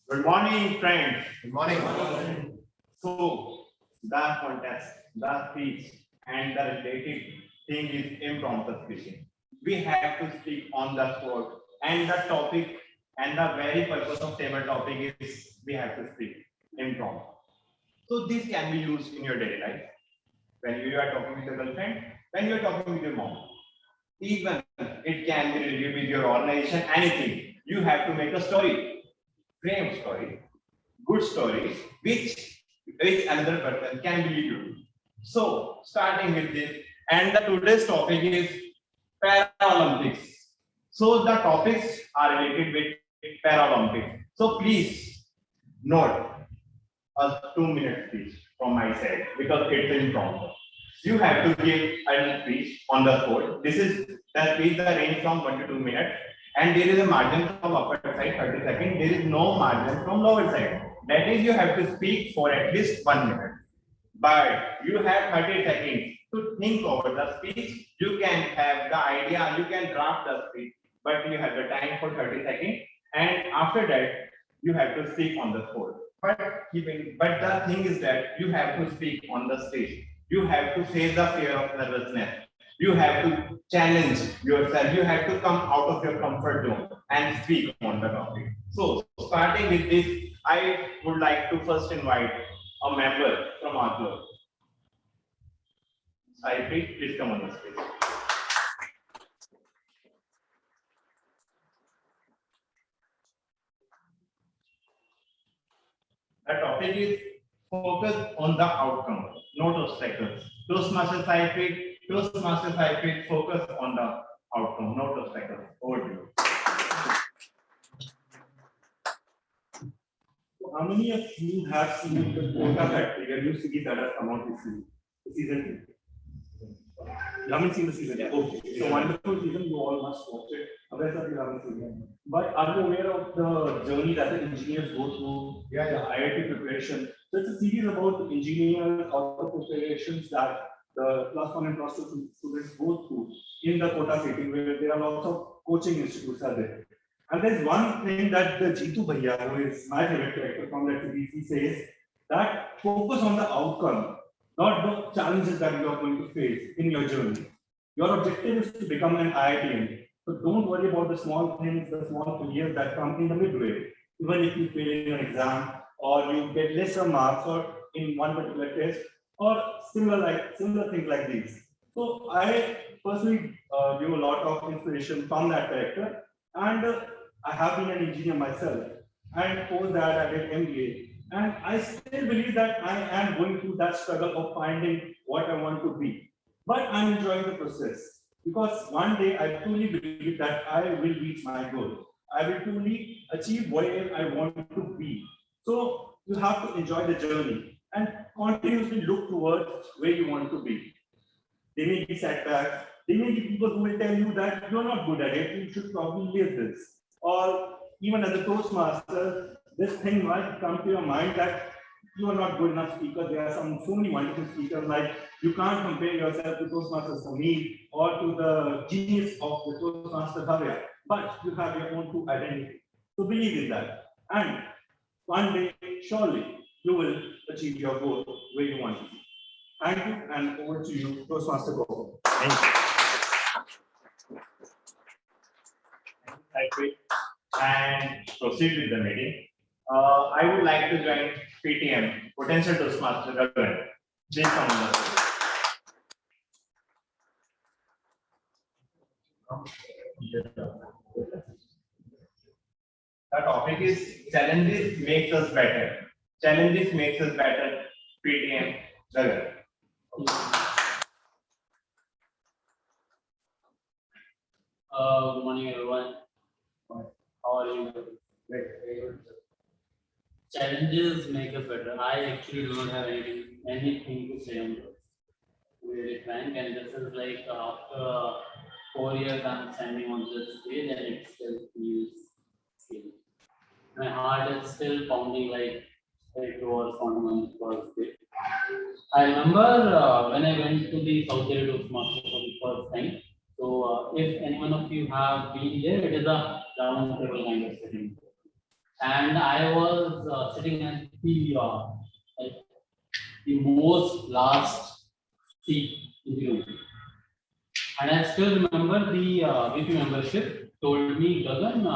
Good morning, friends. Good morning. So, the contest, the speech, and the related thing is impromptu speaking. We have to speak on the spot, and the topic and the very purpose of table topic is we have to speak impromptu. So this can be used in your daily life. When you are talking with your girlfriend, when you are talking with your mom. Even it can be related with your organization, anything. You have to make a story, frame story, good story, which another person can believe you. So starting with this, and the today's topic is Paralympics. So the topics are related with Paralympics. So please note a 2-minute speech from my side because it's impromptu. You have to give a speech on the spot. This is the speech that range from 1 to 2 minutes, and there is a margin from upper side 30 seconds. There is no margin from lower side. That is, you have to speak for at least 1 minute. But you have 30 seconds to think over the speech. You can have the idea, you can draft the speech, but you have the time for 30 seconds, and after that you have to speak on the spot. But the thing is that you have to speak on the stage. You have to face the fear of nervousness. You have to challenge yourself. You have to come out of your comfort zone and speak on the topic. So starting with this, I would like to first invite a member from our club. Saifri, please come on the stage. The topic is focus on the outcome, not obstacles. Toastmasters Saifri, focus on the outcome, not obstacles. Over to you. How many of you have seen the quota factory? Have you seen that has come out this season? You haven't seen the season yet. Okay. It's a wonderful season. You all must watch it. Otherwise, you haven't seen it. But are you aware of the journey that the engineers go through? Yeah. The IIT preparation. So it's a series about the engineers, all the preparations that the +1 and +2 students go through in the quota setting, where there are lots of coaching institutes are there. And there's one thing that the Jitu Bhaiya, who is my favorite character from that series, he says that focus on the outcome, not the challenges that you are going to face in your journey. Your objective is to become an IITian. So don't worry about the small things, the small failures that come in the midway. Even if you fail in an exam or you get lesser marks or in one particular test or similar things like these. So I personally drew a lot of inspiration from that character, and I have been an engineer myself, and post that I did MBA. And I still believe that I am going through that struggle of finding what I want to be. But I'm enjoying the process because one day I truly believe that I will reach my goal. I will truly achieve where I want to be. So you have to enjoy the journey and continuously look towards where you want to be. There may be setbacks. There may be people who will tell you that you're not good at it, you should probably leave this. Or even as a Toastmaster, this thing might come to your mind that you are not good enough speaker. There are so many wonderful speakers, like you can't compare yourself to Toastmasters Sameer or to the genius of the Toastmaster Bhavya, but you have your own true identity. So believe in that. And one day, surely, you will achieve your goal where you want to be. Thank you, and over to you, Toastmaster Gopal. Thank you. Thank you. And proceed with the meeting. I would like to join PTM, Potential Toastmaster Gagan. Please come on the stage. The topic is challenges makes us better. Challenges makes us better. PTM Gagan. Good morning, everyone. How are you? Great. Challenges make us better. I actually don't have anything to say on this. Very frank, and this is like after 4 years I'm standing on this stage, and it still feels scary. My heart is still pounding like it was on my first day. I remember when I went to the South Area Toastmaster for the first time. So if any one of you have been there, it is a round table kind of setting. And I was sitting at the most last seat in the room. And I still remember the VP membership told me, Gagan,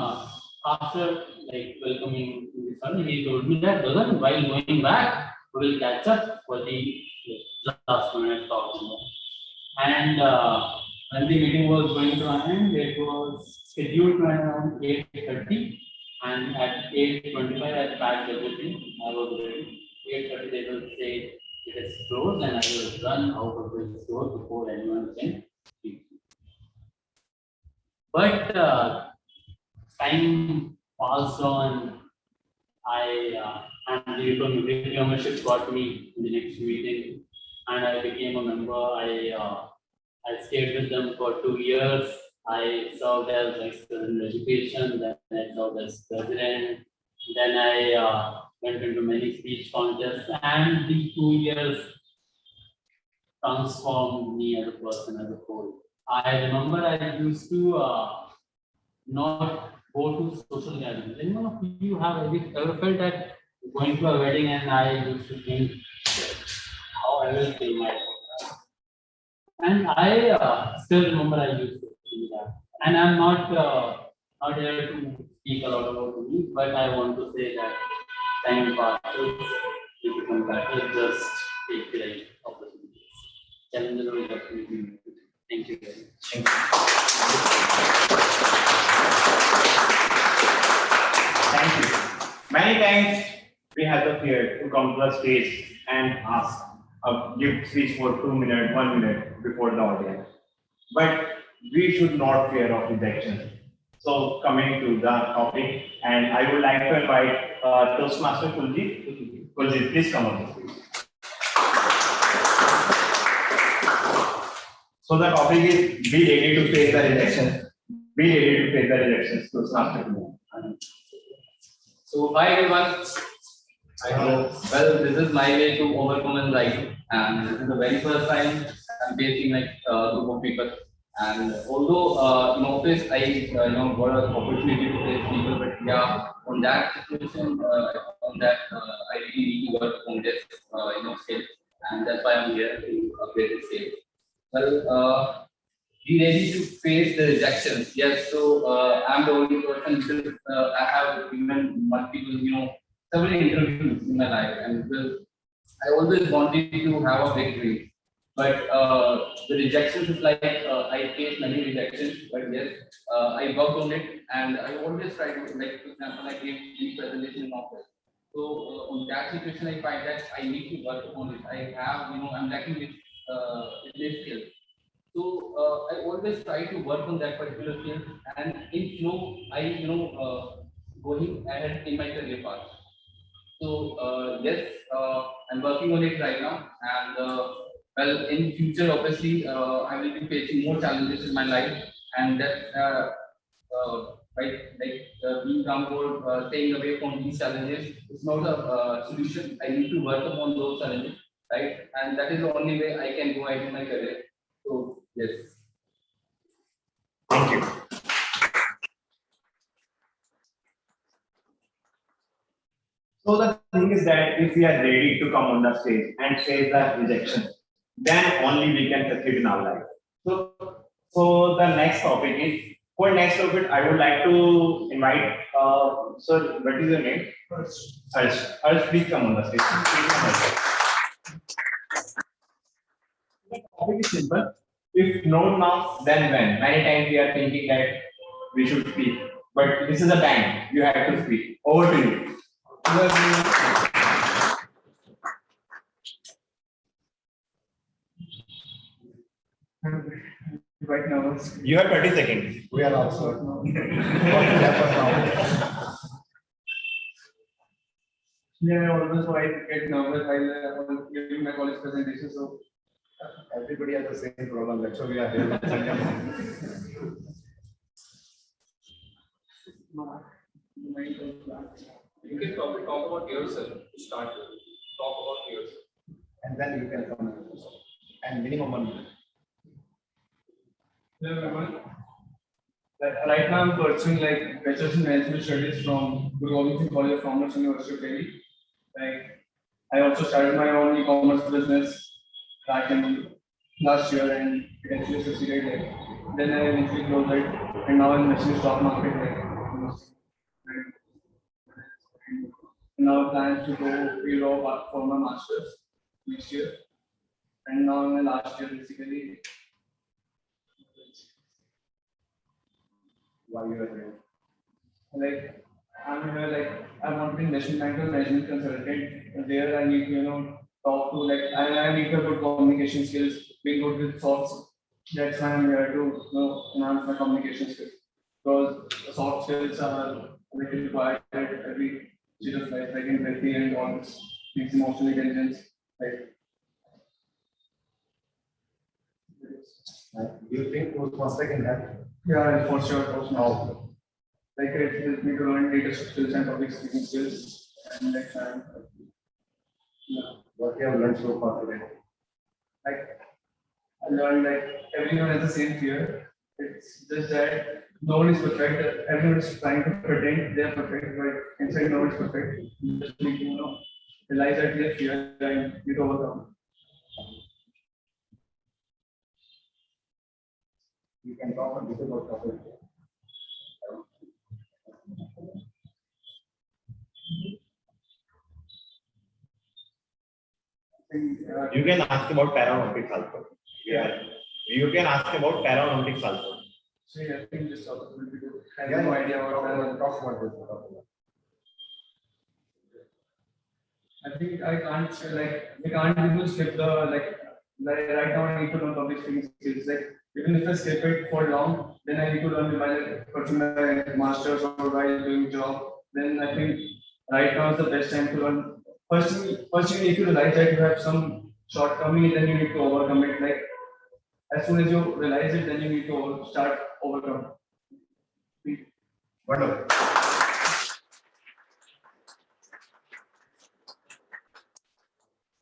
after like welcoming the sun, he told me that Gagan, while going back, we will catch up for the last minute talking. And when the meeting was going to end, it was scheduled to end around 8:30, and at 8:25 I packed everything. I was ready. 8:30 they will say it is closed, and I will run out of the store before anyone can speak. But time passed on. And the membership got me in the next meeting, and I became a member. I stayed with them for 2 years. I served as vice president education, then I served as president. Then I went into many speech contests, and the 2 years transformed me as a person, as a whole. I remember I used to not go to social gatherings. Anyone of you have ever felt that going to a wedding and I used to think how I will pay my life? And I still remember I used to do that. And I'm not here to speak a lot about me, but I want to say that time passes, you become better, just take the right opportunities. Challenges will definitely be. Thank you very much. Thank you. Many times we have the fear to come to the stage and ask, give speech for 2 minutes, 1 minute before the audience. But we should not fear of rejection. So coming to the topic, and I would like to invite Toastmaster Kuljit. Kuljit, please come on the stage. So the topic is be ready to face the rejection. Be ready to face the rejections. Toastmaster Kuljit. So hi everyone. I know, well, this is my way to overcome anxiety, and this is the very first time I'm facing like a group of people. And although in office I got an opportunity to face people, but yeah, on that situation, I really need to work on this skill, and that's why I'm here to upgrade the skill. Well, be ready to face the rejections. Yes, so I'm the only person because I have given multiple, several interviews in my life, and I always wanted to have a big dream. But the rejections is like I faced many rejections, but yes, I worked on it, and I always try to, like, for example, I gave the presentation in office. So on that situation, I find that I need to work on it. I have, I'm lacking with this skill. So I always try to work on that particular skill, and in going ahead in my career path. Yes, I'm working on it right now, and well, in future, obviously, I will be facing more challenges in my life, and that being calm or staying away from these challenges is not a solution. I need to work upon those challenges, right? And that is the only way I can go ahead in my career. So yes. Thank you. So the thing is that if we are ready to come on the stage and face the rejection, then only we can succeed in our life. So the next topic is, for next topic, I would like to invite, sir, what is your name? Harsh, please come on the stage. Please come on the stage. The topic is simple. If not now, then when? Many times we are thinking that we should speak, but this is a time you have to speak. Over to you. Right now. You have 30 seconds. We are also. What will happen now? Yeah, I always get nervous while giving my college presentation. So Everybody has the same problem. That's why we are here. You can talk about yourself to start with. Talk about yourself. And then you can come. And minimum 1 minute. hello everyone. Right now I'm pursuing bachelor's in management studies from Guru Gobind Singh College of Commerce, University of Delhi. I also started my own e-commerce business back in last year and eventually succeeded. Then I eventually closed it, and now I'm investing in stock market. And now plans to go Europe for my masters next year. And now in my last year basically. Why you are here? I'm here I want to be investment banker, management consultant. There I need to talk to I need to have good communication skills, be good with thoughts. That's why I'm here to enhance my communication skills. Because soft skills are required at every stage of life, like empathy and all this, things, emotional intelligence. Do you think Toastmaster can help? Yeah, for sure. Toastmaster. It helps me to learn leadership skills and public speaking skills. And What you have learned so far today? I learned everyone has the same fear. It's just that no one is perfect. Everyone is trying to pretend they are perfect, but inside no one is perfect. You just need to realize that they have fear and you to overcome. You can talk a bit about topic. You can ask about Paralympics also. Yeah. You can ask about Paralympics also. So I think this topic will be good. I Yeah, have no idea about talk about this. I think I can't we can't even skip the right now I need to learn public speaking skills. Even if I skip it for long, then I need to learn while pursuing my masters or while doing job. Then I think right now is the best time to learn. First you need to realize that you have some shortcoming, then you need to overcome it. As soon as you realize it, then you need to start overcome. Wonderful.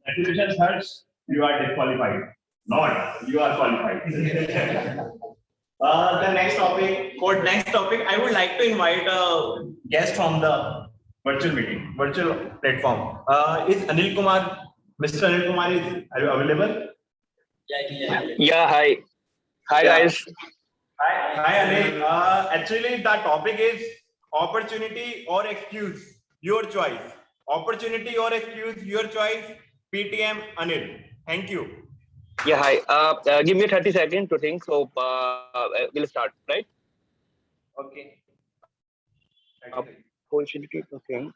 Congratulations, Harsh. You are disqualified. Not, you are qualified. The next topic, for next topic, I would like to invite a guest from the virtual meeting, virtual platform. Is Anil Kumar, Mr. Anil Kumar is available? Yeah, hi. Hi, Yeah. guys. Hi Anil. Actually, the topic is opportunity or excuse, your choice. Opportunity or excuse, your choice. PTM Anil. Thank you. Yeah, hi. Give me 30 seconds to think. So we'll start, right? Okay. Opportunity. Okay.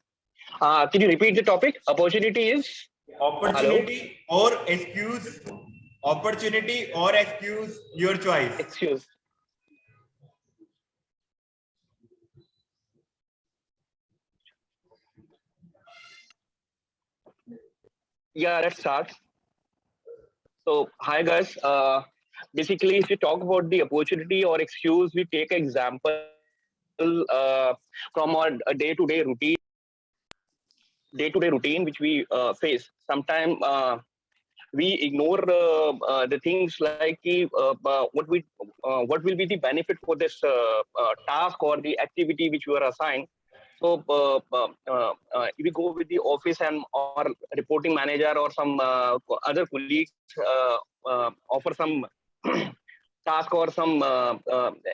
Can you repeat the topic? Opportunity is? Opportunity or excuse. Opportunity or excuse, your choice. Excuse. Yeah, let's start. So, hi guys. Basically, if you talk about the opportunity or excuse, we take example from our day-to-day routine which we face. Sometimes we ignore the things like what will be the benefit for this task or the activity which you are assigned. So if we go with the office and or reporting manager or some other colleagues offer some task or some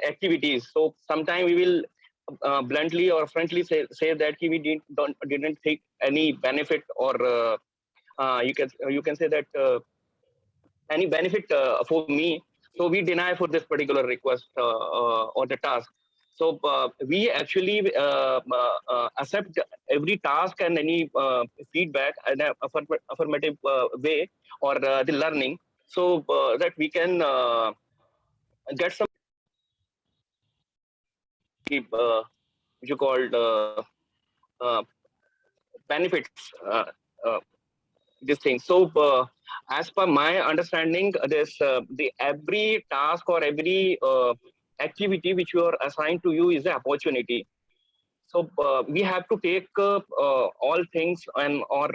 activities. So sometimes we will bluntly or frankly say that we didn't take any benefit or you can say that any benefit for me. So we deny for this particular request or the task. So we actually accept every task and any feedback in an affirmative way or the learning, so that we can get some which you called uh, benefits. This thing. So, as per my understanding, this the every task or every activity which you are assigned to you is an opportunity. So we have to take all things and or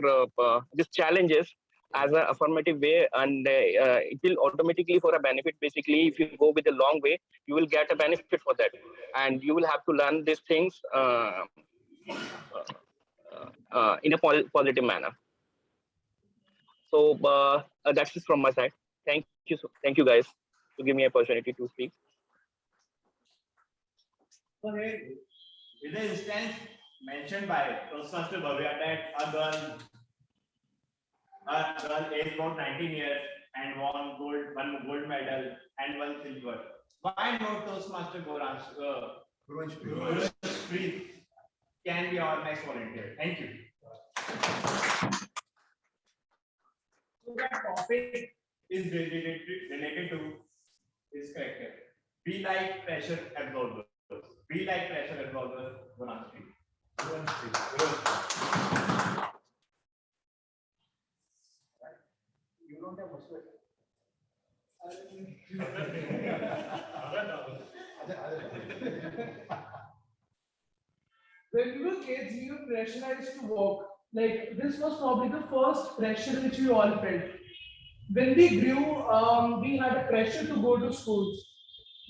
these challenges as an affirmative way, and it will automatically for a benefit. Basically, if you go with a long way, you will get a benefit for that, and you will have to learn these things in a positive manner. So that's it from my side. Thank you, thank you guys to give me an opportunity to speak. Okay. In the instance mentioned by Toastmaster Bhavya that a girl aged about 19 years and won one gold medal and one silver. Why not Toastmaster Gurush can be our next volunteer? Thank you. So that topic is related to his character. Be like pressure absorbers. Be like pressure absorbers. You don't have much. When we were kids, we were pressurized to walk. Like this was probably the first pressure which we all felt. When we grew, we had a pressure to go to schools.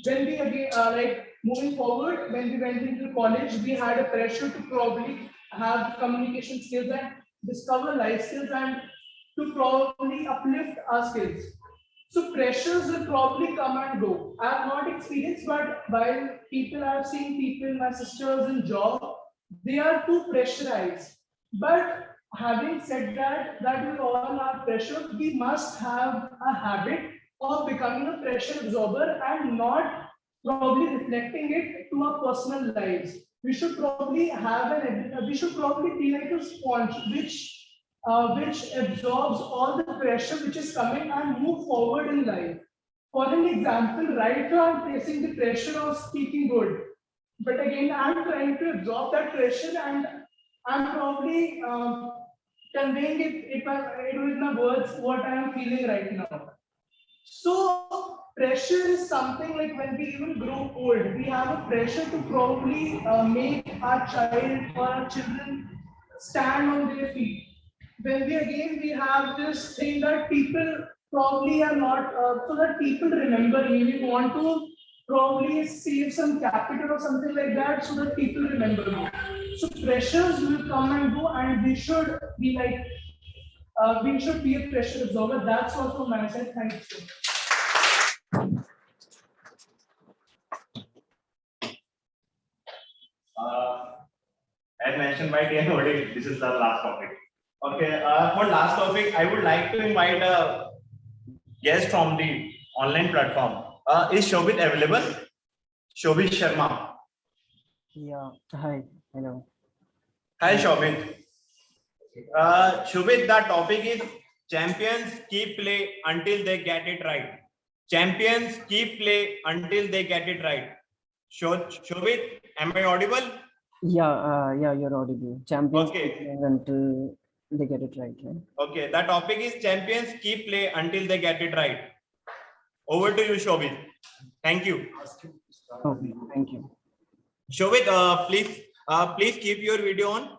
When we again, like moving forward, when we went into college, we had a pressure to probably have communication skills and discover life skills and to probably uplift our skills. So pressures will probably come and go. I have not experienced, but while people I have seen people, my sisters in job, they are too pressurized. But having said that, that we all are pressure, we must have a habit of becoming a pressure absorber and not probably reflecting it to our personal lives. We should probably have we should probably be like a sponge which absorbs all the pressure which is coming and move forward in life. For an example, right now I'm facing the pressure of speaking good, but again I'm trying to absorb that pressure and I'm probably conveying it with my words what I am feeling right now. So pressure is something like when we even grow old, we have a pressure to probably make our child or our children stand on their feet. When we have this thing that people probably are not, so that people remember me. We want to probably save some capital or something like that so that people remember me. So pressures will come and go, and we should be like, we should be a pressure absorber. That's all from my side. Thank you. As mentioned by TN Odin, this is the last topic. Okay, for last topic, I would like to invite a guest from the online platform. Is Shobit available? Shobit Sharma. Yeah, hi, hello. Hi, Shobit. Shobit, the topic is champions keep play until they get it right. Champions keep play until they get it right. Shobit, am I audible? Yeah, yeah, you're audible. Champions Okay. keep playing until they get it right. Okay, the topic is champions keep play until they get it right. Over to you, Shobit. Thank you. Okay, thank you. Shobit, please keep your video on.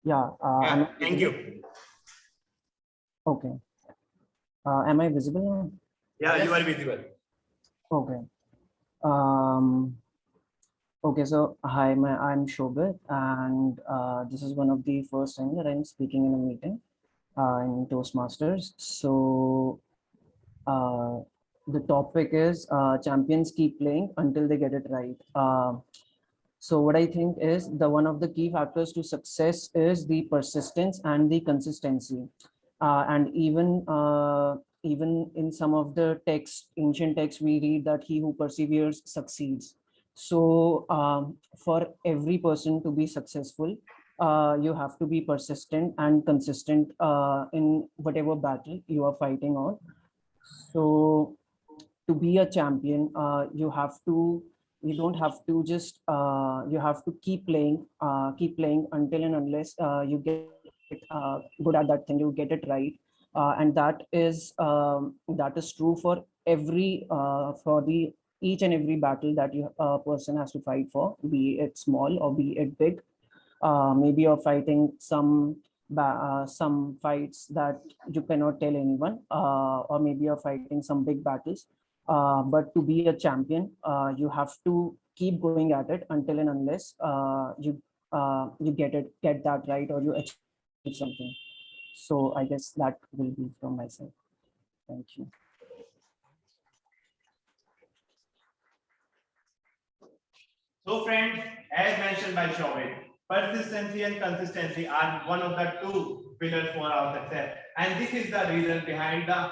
Yeah. Yeah, thank you. Okay. Am I visible now? Yeah, you are visible. Okay. Okay, so hi, I'm Shobit, and this is one of the first time that I'm speaking in a meeting in Toastmasters. So the topic is champions keep playing until they get it right. So what I think is one of the key factors to success is the persistence and the consistency. And even in some of the ancient texts, we read that he who perseveres succeeds. So for every person to be successful, you have to be persistent and consistent in whatever battle you are fighting on. So to be a champion, you don't have to just you have to keep playing until and unless you get good at that thing, you get it right. And that is true for each and every battle that a person has to fight for, be it small or be it big. Maybe you're fighting some fights that you cannot tell anyone, or maybe you're fighting some big battles. But to be a champion, you have to keep going at it until and unless you get that right, or you achieve something. So I guess that will be from my side. Thank you. So friends, as mentioned by Shobit, persistency and consistency are one of the two pillars for our success. And this is the reason behind the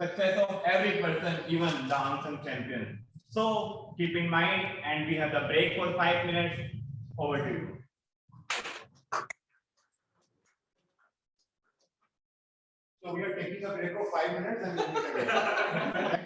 success of every person, even the unsung champion. So keep in mind, and we have the break for 5 minutes. Over to you. So we are taking a break of 5 minutes and we'll meet again.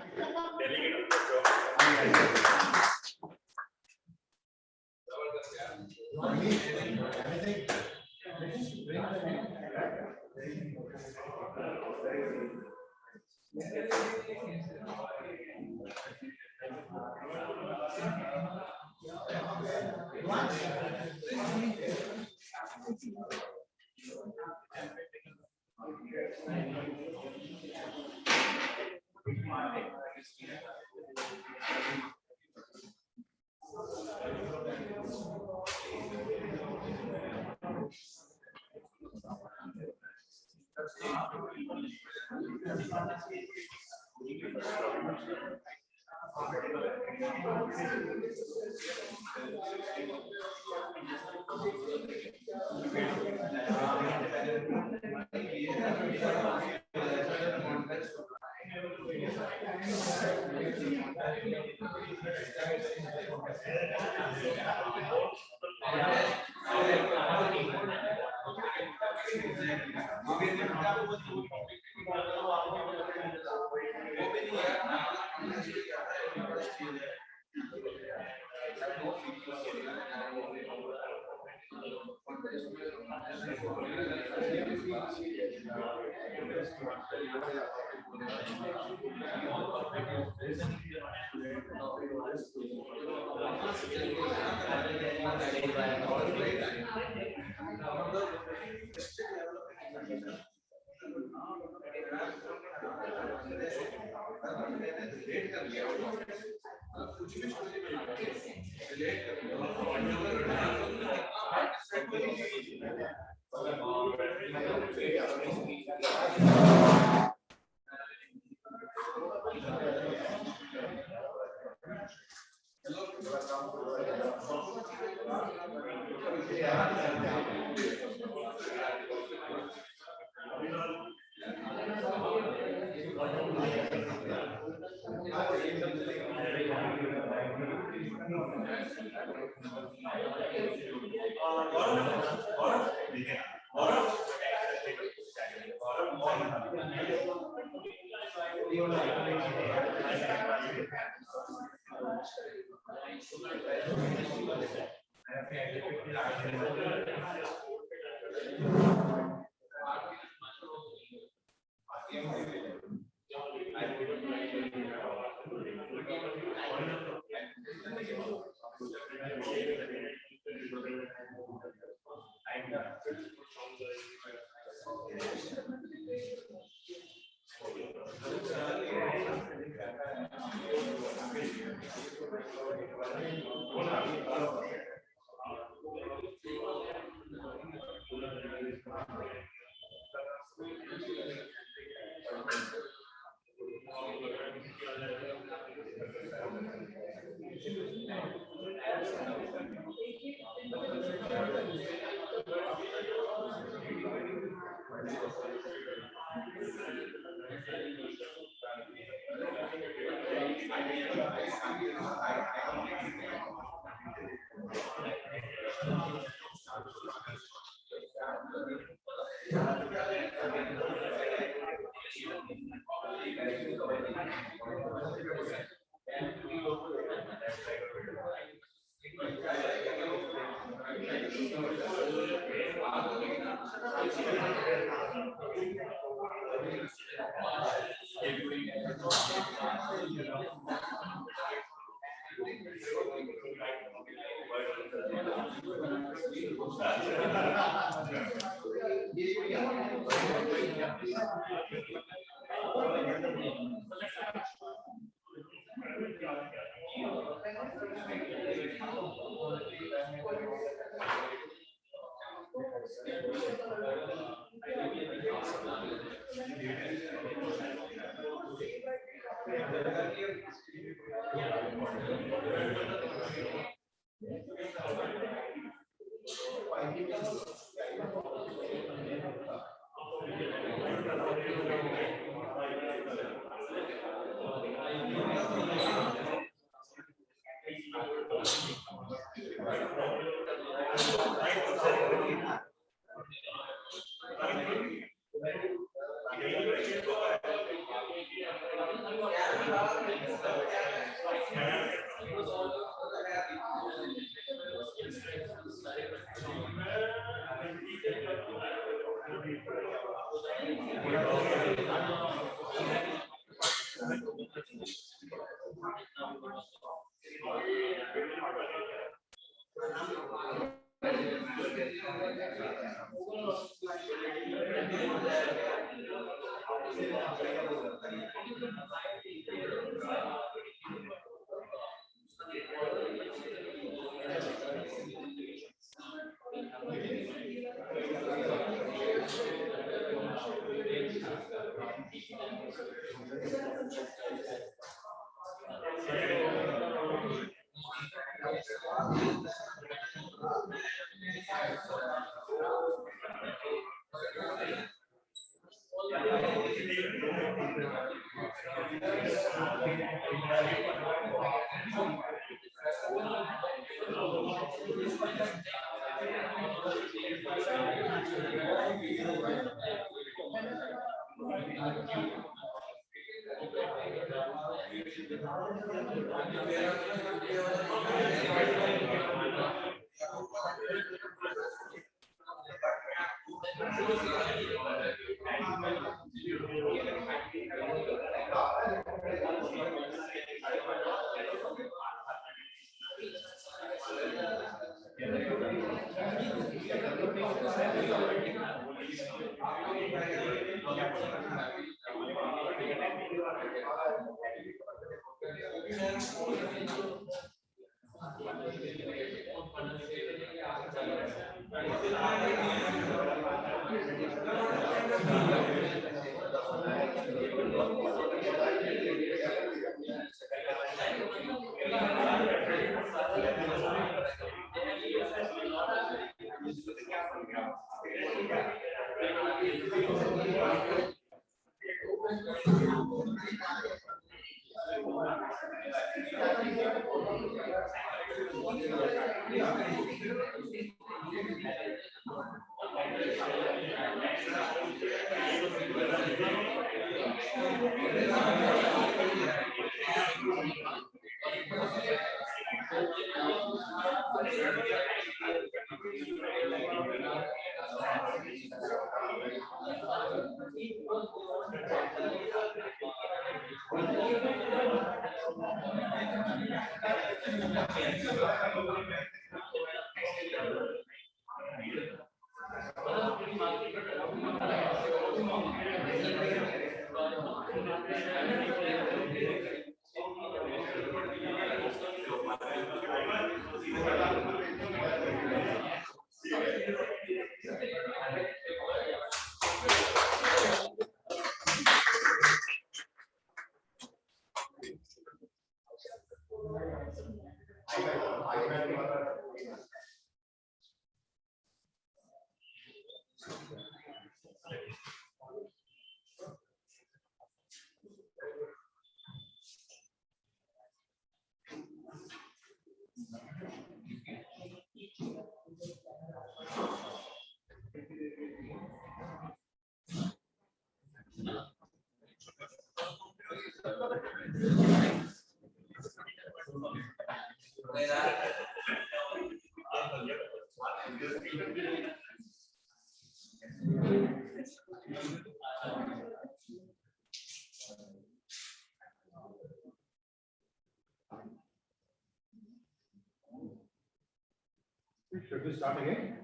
Should we start again?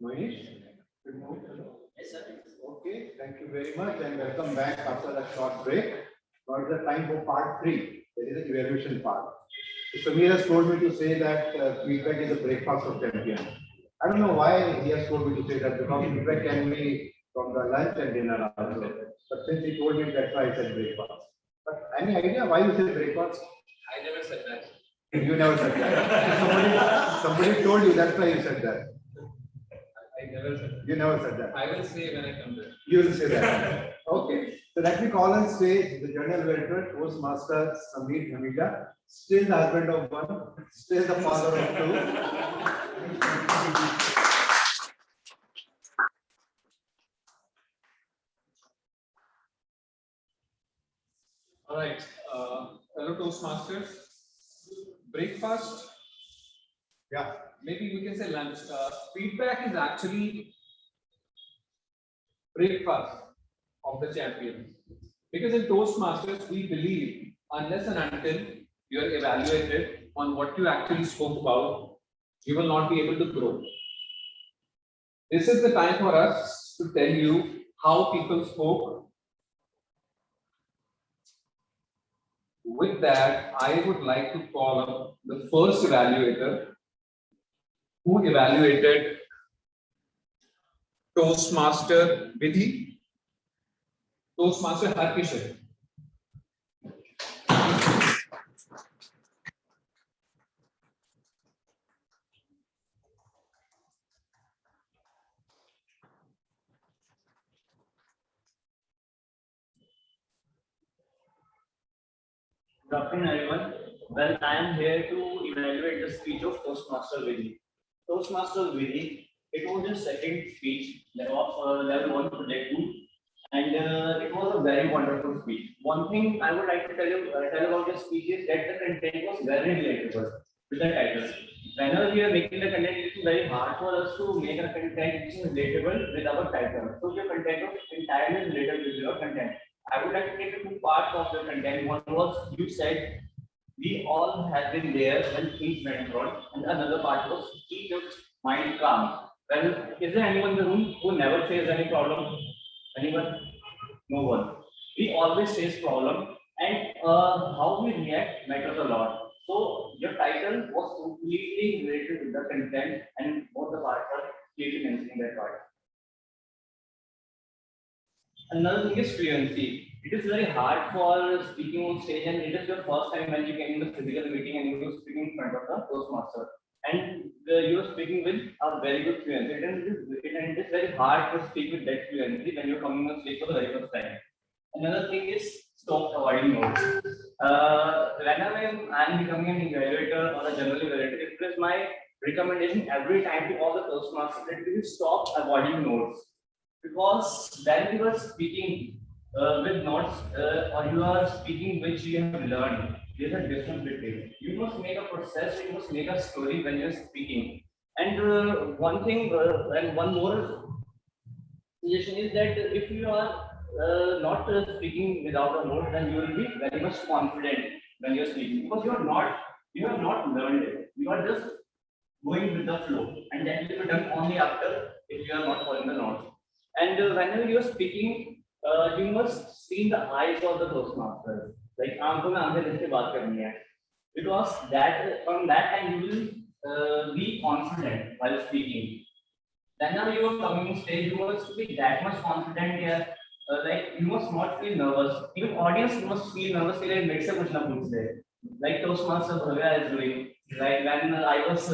Mohnish? Yes, sir. Okay, thank you very much and welcome back after a short break. Now it's the time for part 3, that is the evaluation part. So Samir has told me to say that feedback is a breakfast of champions. I don't know why he has told me to say that, because feedback can be from the lunch and dinner also. But since he told me, that's why I said breakfast. But any idea why you said breakfast? I never said that. You never said that. Somebody told you, that's why you said that. I never said that. You never said that. I will say when I come there. You will say that. Okay. So let me call on stage the General Director, Toastmaster Samir Dhamija, still the husband of one, still the father of two. All right, hello Toastmasters. Breakfast. Yeah. Maybe we can say lunch. Feedback is actually breakfast of the champions. Because in Toastmasters, we believe unless and until you are evaluated on what you actually spoke about, you will not be able to grow. This is the time for us to tell you how people spoke. With that, I would like to call up the first evaluator who evaluated Toastmaster Vidhi, Toastmaster Harkishan. Good afternoon, everyone. Well, I am here to evaluate the speech of Toastmaster Vidhi. Toastmaster Vidhi, it was his second speech of level 1 project 2, and it was a very wonderful speech. One thing I would like to tell about the speech is that the content was very relatable with the title. Whenever we are making the content, it is very hard for us to make a content which is relatable with our title. So your content was entirely relatable with your content. I would like to take the two parts of the content. One was you said we all have been there when things went wrong, and another part was keep your mind calm. Well, is there anyone in the room who never faced any problem? Anyone? No one. We always face problem, and how we react matters a lot. So your title was completely related with the content, and both the parts are clearly mentioning that part. Another thing is fluency. It is very hard for speaking on stage, and it is your first time when you came in the physical meeting and you were speaking in front of the Toastmaster. And you were speaking with a very good fluency. And it is very hard to speak with that fluency when you're coming on stage for the very first time. Another thing is stop avoiding notes. Whenever I'm becoming an evaluator or a general evaluator, it is my recommendation every time to all the Toastmasters that you stop avoiding notes. Because when you are speaking with notes or you are speaking which you have learned, there's a difference between. You must make a process, you must make a story when you're speaking. And one thing and one more suggestion is that if you are not speaking without a note, then you will be very much confident when you're speaking, because you're not You have not learned it. You are just going with the flow, and that will be done only after if you are not following the norms. And whenever you are speaking, you must see the eyes of the Toastmasters. Like आंखों में आंखें देख के बात करनी है, because that from that time you will be confident while speaking. Whenever you are coming stage, you must be that much confident here. Like you must not feel nervous. Even audience must feel nervous. Like make se kuch na पूछ दे. Like Toastmaster Bhavya is doing. Like when I was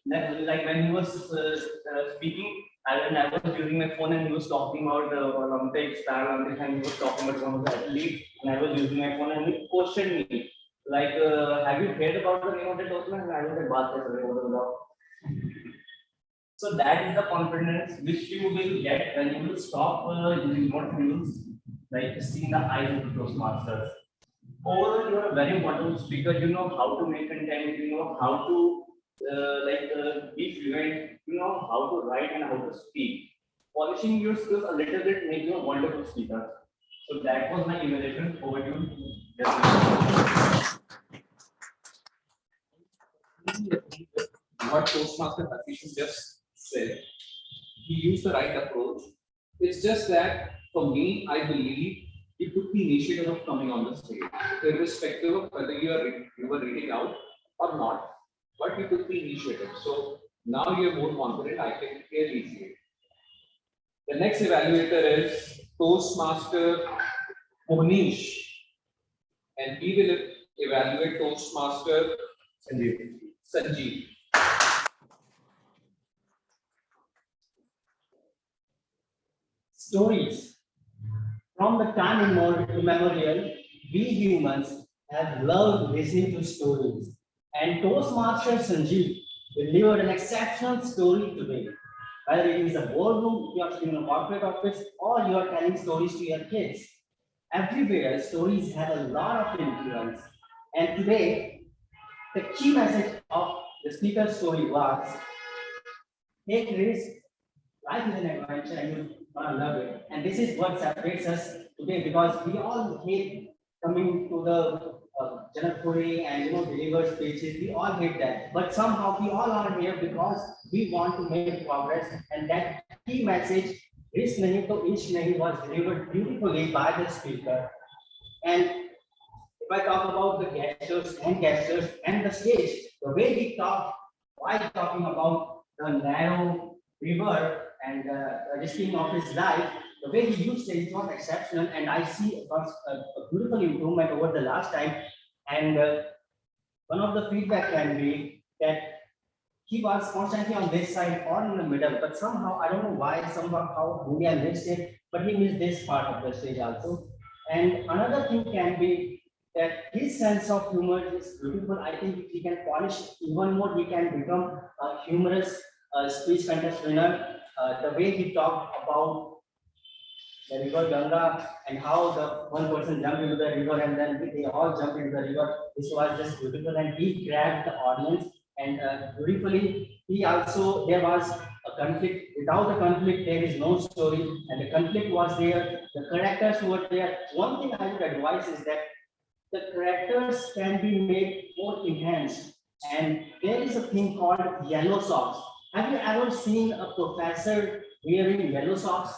like when he was speaking, when I was using my phone and he was talking about the Olympics, Paralympics, and he was talking about one of the athletes, and I was using my phone and he questioned me. Like, have you heard about the name of the Toastmaster? And I was like, baat kar rahe ho बताओ. So that is the confidence which you will get when you will stop using what tools, like seeing the eyes of the Toastmasters. Overall, you are a very important speaker. You know how to make content. You know how to be fluent. You know how to write and how to speak. Polishing your skills a little bit make you a wonderful speaker. So that was my evaluation. Over to you. Yes, what Toastmaster Hafiz just said, he used the right approach. It's just that for me, I believe he took the initiative of coming on the stage, irrespective of whether you were reading out or not, but he took the initiative. So now you're more confident, I can clearly see it. The next evaluator is Toastmaster Mohnish, and he will evaluate Toastmaster Sanjeev. Stories. From the time immemorial, we humans have loved listening to stories. And Toastmaster Sanjeev delivered an exceptional story today. Whether it is a boardroom, you are in a corporate office, or you are telling stories to your kids. Everywhere, stories have a lot of influence. And today, the key message of the speaker's story was, take risk, life is an adventure and you gonna love it. And this is what separates us today, because we all hate coming to the Janakpuri and deliver speeches. We all hate that. But somehow we all are here because we want to make progress. And that key message, risk nahi to ish nahi, was delivered beautifully by the speaker. And if I talk about the gestures and the stage, the way he talked while talking about the narrow river and the risking of his life, the way he used it was exceptional, and I see a beautiful improvement over the last time. And one of the feedback can be that he was constantly on this side or in the middle, but somehow, I don't know why, somehow how India missed it, but he missed this part of the stage also. And another thing can be that his sense of humor is beautiful. I think if he can polish even more, he can become a humorous speech contest winner. The way he talked about the river Ganga and how the one person jumped into the river and then they all jumped into the river, this was just beautiful, and he grabbed the audience and beautifully. He also, there was a conflict. Without the conflict, there is no story, and the conflict was there. The characters were there. One thing I would advise is that the characters can be made more intense, and there is a thing called yellow socks. Have you ever seen a professor wearing yellow socks?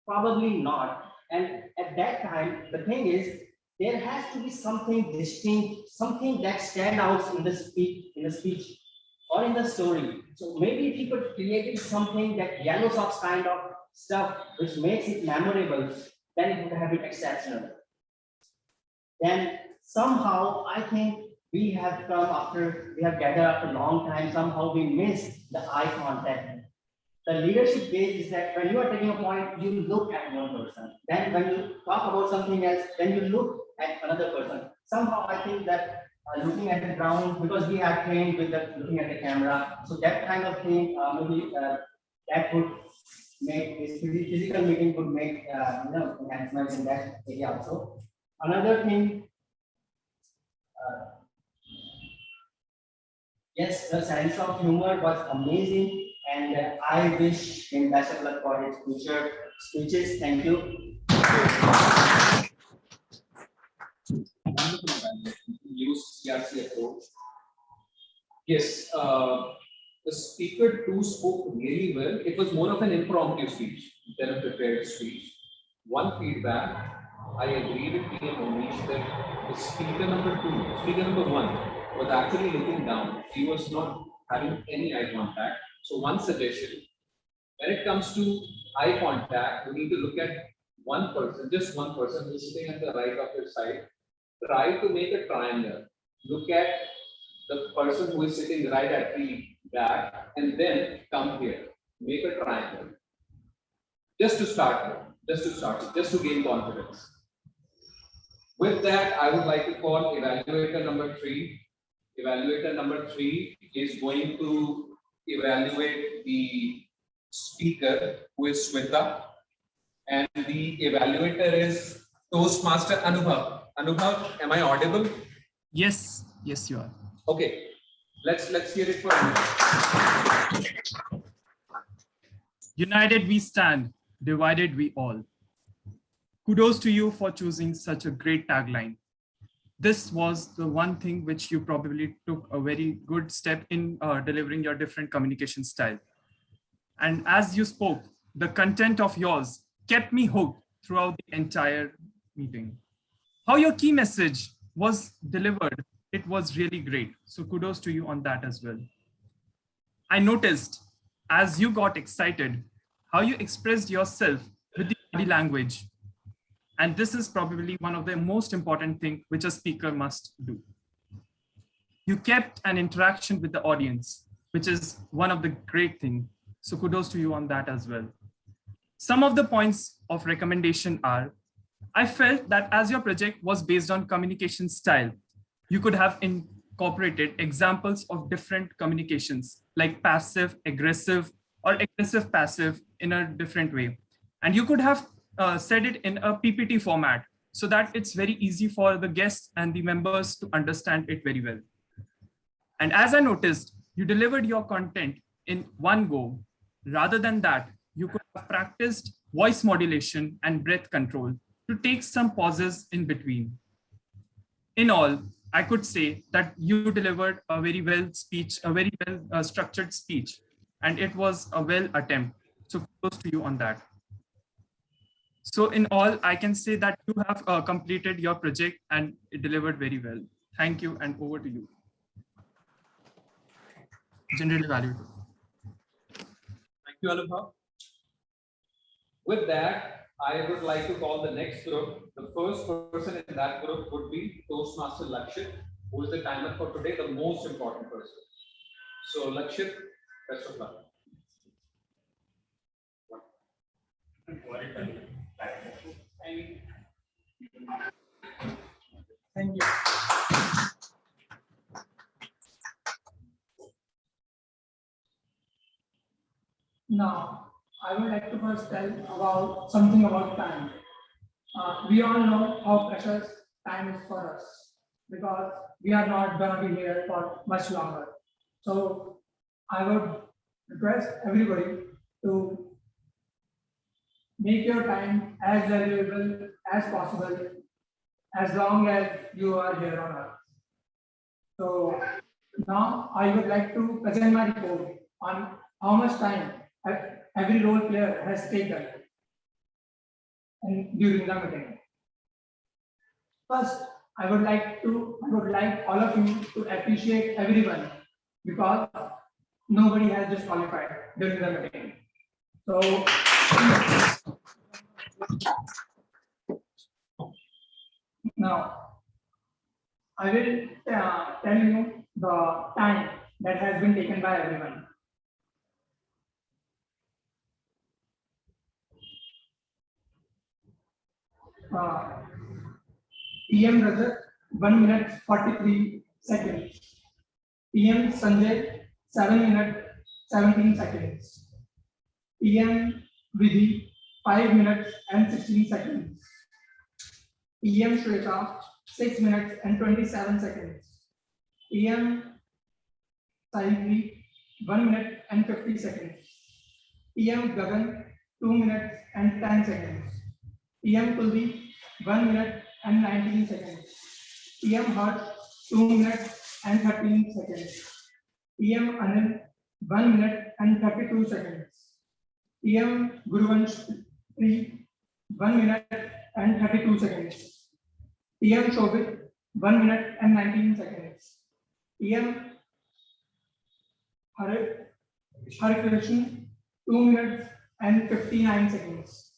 Probably not. And at that time, the thing is, there has to be something distinct, something that stands out in the speech or in the story. So maybe if you could create something that yellow socks kind of stuff, which makes it memorable, then it would have been exceptional. Then somehow I think we have gathered after a long time, somehow we missed the eye contact. The leadership gauge is that when you are taking a point, you look at one person. Then when you talk about something else, then you look at another person. Somehow I think that looking at the ground, because we are trained with looking at the camera, so that kind of thing, maybe that would make this physical meeting would make enhancements in that area also. Another thing, yes, the sense of humor was amazing, and I wish him best of luck for his future speeches. Thank you. Use CRC approach. Yes, the speaker too spoke really well. It was more of an impromptu speech than a prepared speech. One feedback, I agree with PM Manish that the speaker number one, was actually looking down. He was not having any eye contact. So one suggestion, when it comes to eye contact, we need to look at one person, just one person who's sitting at the right of your side. Try to make a triangle. Look at the person who is sitting right at the back and then come here. Make a triangle. Just to start with, just to gain confidence. With that, I would like to call evaluator number 3. Evaluator number 3 is going to evaluate the speaker, who is Sweta, and the evaluator is Toastmaster Anubhav. Anubhav, am I audible? Yes, yes, you are. Okay, let's hear it for you. United we stand, divided we all. Kudos to you for choosing such a great tagline. This was the one thing which you probably took a very good step in delivering your different communication style. And as you spoke, the content of yours kept me hooked throughout the entire meeting. How your key message was delivered, it was really great. So kudos to you on that as well. I noticed as you got excited, how you expressed yourself with the body language. And this is probably one of the most important things which a speaker must do. You kept an interaction with the audience, which is one of the great things. So kudos to you on that as well. Some of the points of recommendation are, I felt that as your project was based on communication style, you could have incorporated examples of different communications like passive, aggressive, or aggressive passive in a different way. And you could have said it in a PPT format so that it's very easy for the guests and the members to understand it very well. And as I noticed, you delivered your content in one go. Rather than that, you could have practiced voice modulation and breath control to take some pauses in between. In all, I could say that you delivered a very well structured speech, and it was a well attempt. So kudos to you on that. So in all, I can say that you have completed your project and it delivered very well. Thank you, and over to you. General evaluator. Thank you, Anubhav. With that, I would like to call the next group. The first person in that group would be Toastmaster Lakshit, who is the timer for today, the most important person. So Lakshit, best of luck. Thank you. Now, I would like to first tell about something about time. We all know how precious time is for us because we are not going to be here for much longer. So I would request everybody to make your time as valuable as possible as long as you are here on earth. So now I would like to present my report on how much time every role player has taken during the meeting. First, I would like all of you to appreciate everyone because nobody has disqualified during the meeting. So now I will tell you the time that has been taken by everyone. PM Rajat, 1 minute 43 seconds. PM Sanjay, 7 minutes 17 seconds. PM Vidhi, 5 minutes and 16 seconds. PM Shweta, 6 minutes and 27 seconds. PM Sahibi, 1 minute and 50 seconds. PM Gagan, 2 minutes and 10 seconds. PM Kuldeep, 1 minute and 19 seconds. PM Harsh, 2 minutes and 13 seconds. EM Anil 1 minute and 32 seconds. EM Guruvansh 1 minute and 32 seconds. EM Shobit 1 minute and 19 seconds. EM Harikrishnan 2 minutes and 59 seconds.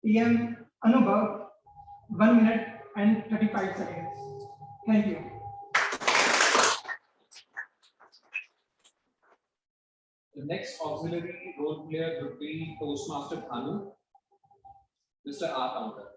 EM Anubhav 1 minute and 35 seconds. Thank you. The next auxiliary role player would be Toastmaster Bhanu, Mr. R. Counter.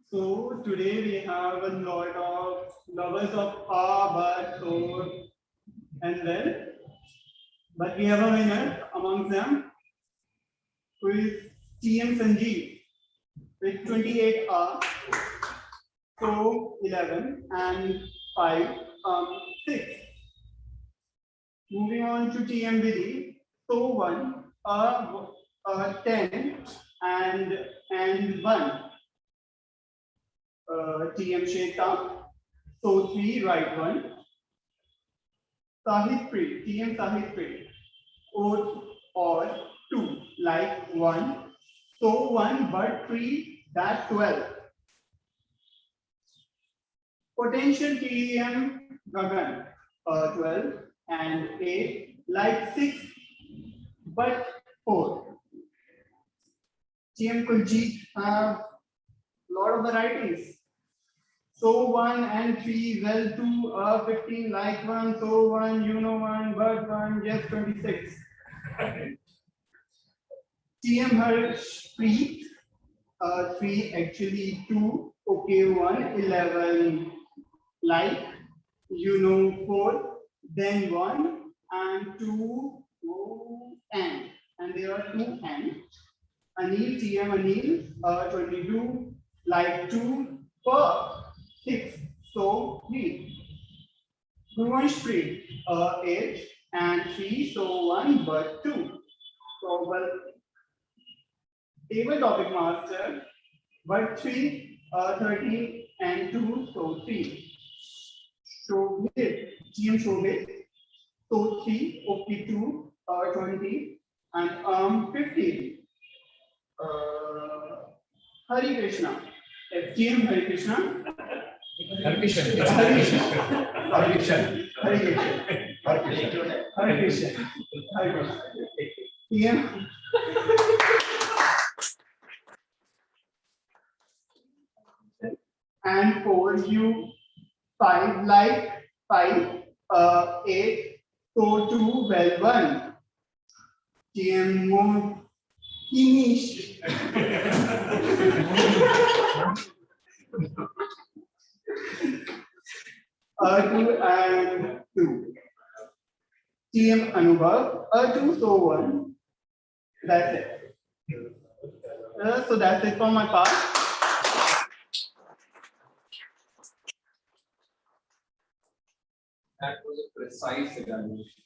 So today we have a lot of lovers of A, but, or, and well. But we have a winner amongst them, who is TM Sanjeev with 28 A, so 11 and 5, 6. Moving on to TM Vidhi, so 1, 10 and 1. TM Sheta, so 3, right 1. Sahitri, TM Sahitri, or 2, like 1. So 1, but 3, that's 12. Potential TM Gagan, 12 and 8, like 6, but 4. TM Kuljit have lot of varieties. So 1 and 3, well 2, 15, like 1, so 1, you know 1, but 1, yes 26. TM Harshpreet, 3, actually 2, okay 1, 11, like, you know 4, then 1, and 2, and there are 2 and. Anil, TM Anil, 22, like 2, per 6, so 3. Guruvansh 8 and 3, so 1, but 2. So, well, table topic master, but 3, 13 and 2, so 3. Shobhit, TM Shobhit, so 3, okay 2, 20 and 15. Hari Krishna, TM Hari Krishna. Hari Krishna. Hari Krishna. Hari Krishna. Hari Krishna. Hari Krishna. Hari Krishna. TM. And 4, you 5, like 5, 8, so 2, well 1. TM Moon. Finish. 2 and 2. TM Anubhav, 2, so 1. That's it. So that's it for my part. That was a precise evaluation.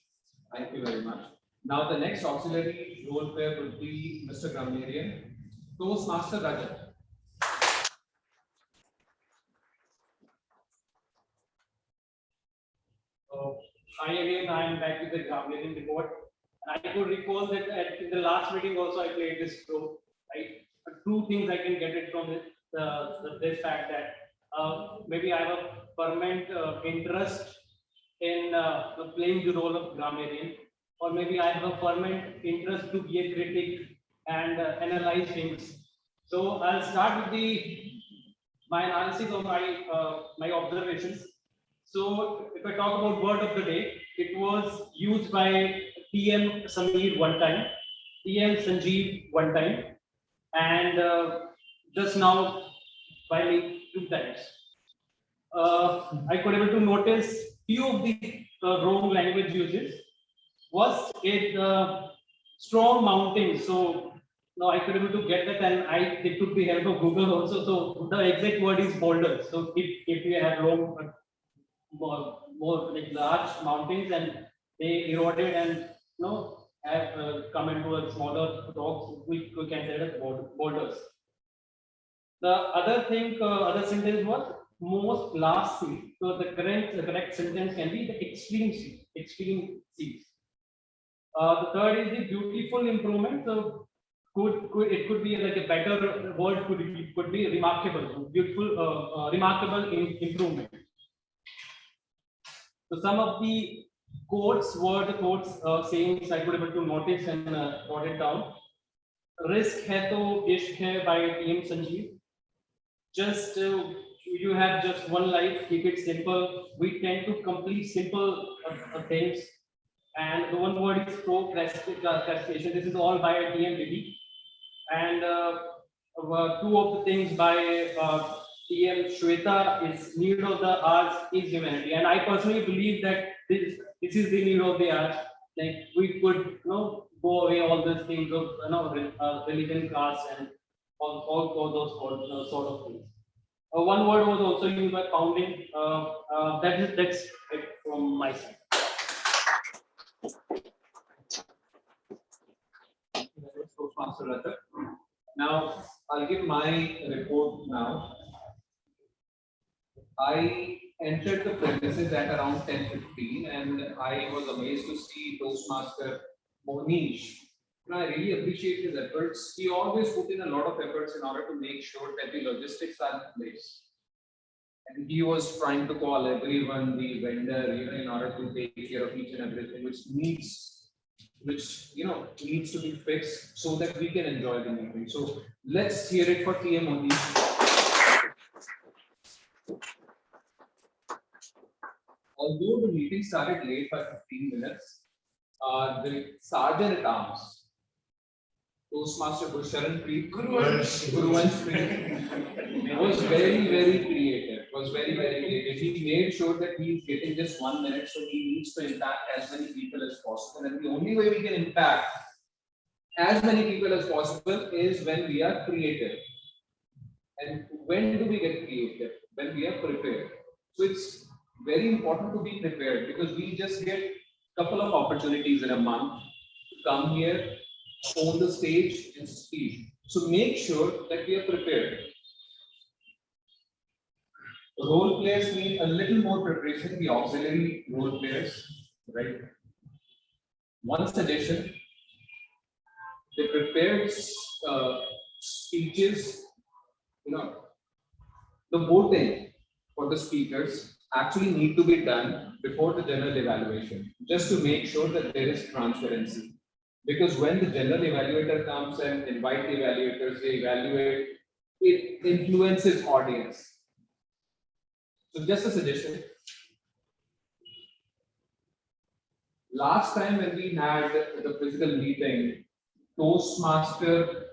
Thank you very much. Now the next auxiliary role player would be Mr. Grammarian, Toastmaster Rajat. Hi again, I am back with the Grammarian report. I could recall that in the last meeting also I played this role, right? 2 things I can get it from it, this fact that maybe I have a permanent interest in playing the role of grammarian, or maybe I have a permanent interest to be a critic and analyze things. So I'll start with my analysis of my observations. So if I talk about word of the day, it was used by TM Sameer one time, TM Sanjeev one time, and just now by me 2 times. I could able to notice few of the wrong language uses. Was it strong mounting? So now I could able to get that, and it took the help of Google also. So the exact word is boulder. So if you have wrong more like large mountains, and they eroded and have come into a smaller rocks which we can say as boulders. The other thing, other sentence was most last seed. So the correct sentence can be the extreme seed, extreme seeds. The third is the beautiful improvement. So it could be like a better word could be remarkable, beautiful, remarkable improvement. So some of the quotes were the quotes sayings I could able to notice and wrote it down. Risk hai to ishq hai by T.M. Sanjeev. Just you have just one life, keep it simple. We tend to complete simple things. And the one word is procrastination. This is all by T.M. Bibi. And two of the things by T.M. Shweta is need of the arts is humanity. And I personally believe that this is the need of the arts. Like we could go away all these things of religion, caste, and all those sort of things. One word was also used by founding. That's it from my side. Toastmaster Ratak. Now, I'll give my report now. I entered the premises at around 10:15, and I was amazed to see Toastmaster Monish. I really appreciate his efforts. He always put in a lot of efforts in order to make sure that the logistics are in place. And he was trying to call everyone, the vendor, in order to take care of each and everything which needs to be fixed so that we can enjoy the meeting. So let's hear it for TM only. Although the meeting started late by 15 minutes, the Sergeant at Arms, Toastmaster Gurcharan Preet, Guruvansh Preet, was very, very creative. He made sure that he is getting just 1 minute, so he needs to impact as many people as possible. And the only way we can impact as many people as possible is when we are creative. And when do we get creative? When we are prepared. So it's very important to be prepared, because we just get a couple of opportunities in a month to come here, own the stage, and speak. So make sure that we are prepared. Role players need a little more preparation, the auxiliary role players, right? One suggestion, the prepared speeches, the voting for the speakers actually need to be done before the general evaluation, just to make sure that there is transparency. Because when the general evaluator comes and invite the evaluators, they evaluate, it influences audience. So just a suggestion. Last time when we had the physical meeting, Toastmaster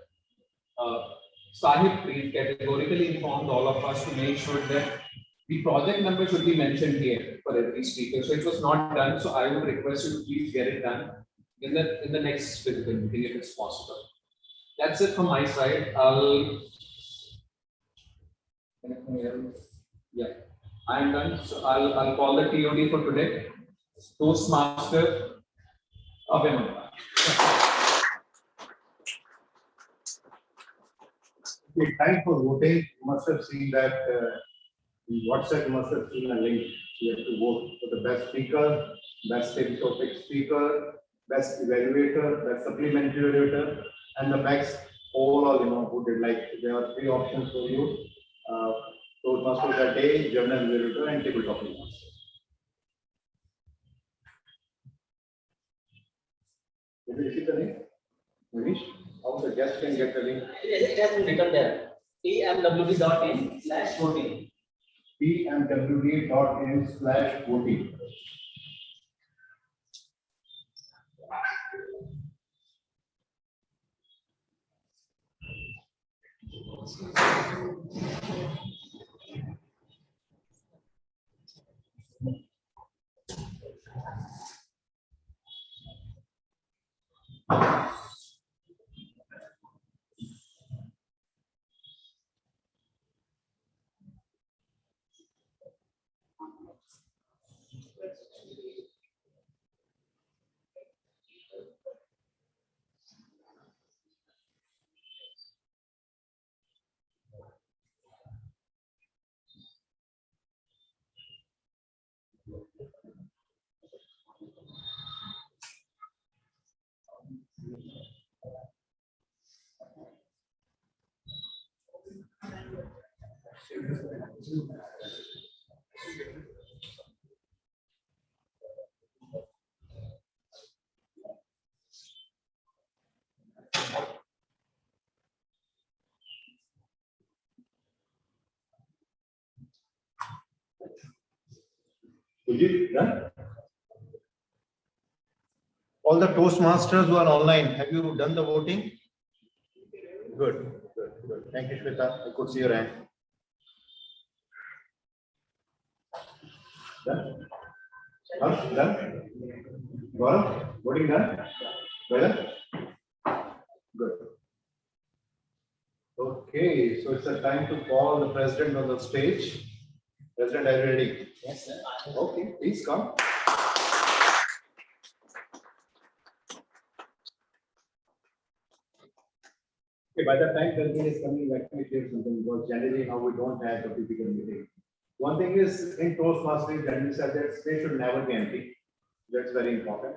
Sahib Preet categorically informed all of us to make sure that the project number should be mentioned here for every speaker. So it was not done. So I would request you to please get it done in the next physical meeting if it's possible. That's it from my side. I am done. So I'll call the TOD for today. Toastmaster Abhimanyu. Okay, time for voting. You must have seen that in WhatsApp, you must have seen a link. You have to vote for the best speaker, best topic speaker, best evaluator, best supplementary evaluator, and the best overall, who did like. There are 3 options for you. Toastmaster of the day, journal evaluator, and table topic master. Did you receive the link? Manish, how the guest can get the link? It has been written there. tmwd.in/voting. tmwd.in/voting. Pujit, done? All the Toastmasters who are online, have you done the voting? Good, good, good. Thank you, Shweta. I could see your hand. Done? Huh? Done? Gaurav, voting done? Well? Good. Okay, so it's a time to call the president on the stage. President, are you ready? Yes, sir. Okay, please come. Okay, by the time president is coming, let me share something about generally how we don't have the typical meeting. One thing is in Toastmasters, generally said that space should never be empty. That's very important.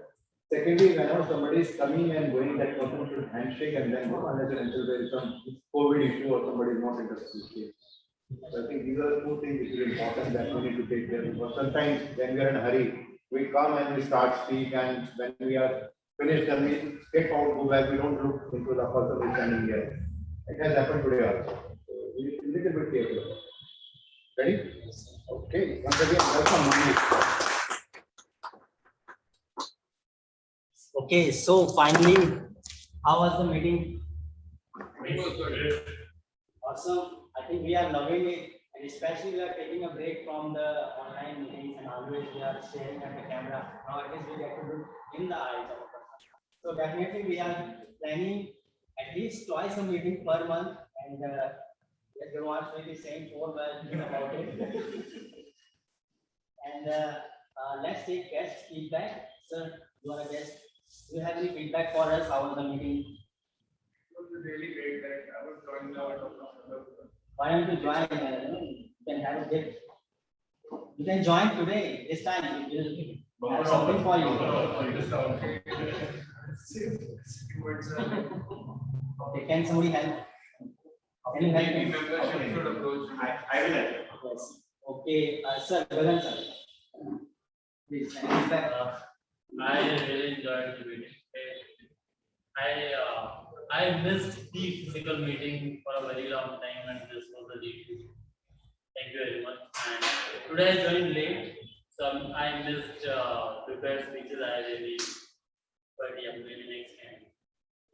Secondly, whenever somebody is coming and going, that person should handshake and then go unless and until there is some COVID issue or somebody is not interested. So I think these are the two things which is important that we need to take care of. Because sometimes when we are in a hurry, we come and we start speak, and when we are finished, then we step out, go back, we don't look into the person who is standing here. It has happened today also. So we need to be a little bit careful. Ready? Okay. Once again, welcome, Manish. Okay, so finally, how was the meeting? It was good. Awesome. I think we are loving it, and especially we are taking a break from the online meetings, and always we are staring at the camera. Now at least we get to do in the eyes of the person. So definitely we are planning at least twice a meeting per month, and everyone will be saying 4 words about it. And let's take guest feedback. Sir, you are a guest. Do you have any feedback for us? How was the meeting? It was really great. Like I was joining out. Why don't you join? You can have a gift. You can join today. This time we will have something for you. Okay, can somebody help? Can you help me? I will help. Yes. Okay, sir, Gagan sir. Please, feedback. I really enjoyed the meeting. I missed the physical meeting for a very long time, and this was a deep. Thank you very much. And today I joined late, so I missed prepared speeches. I really, but yeah, maybe next time.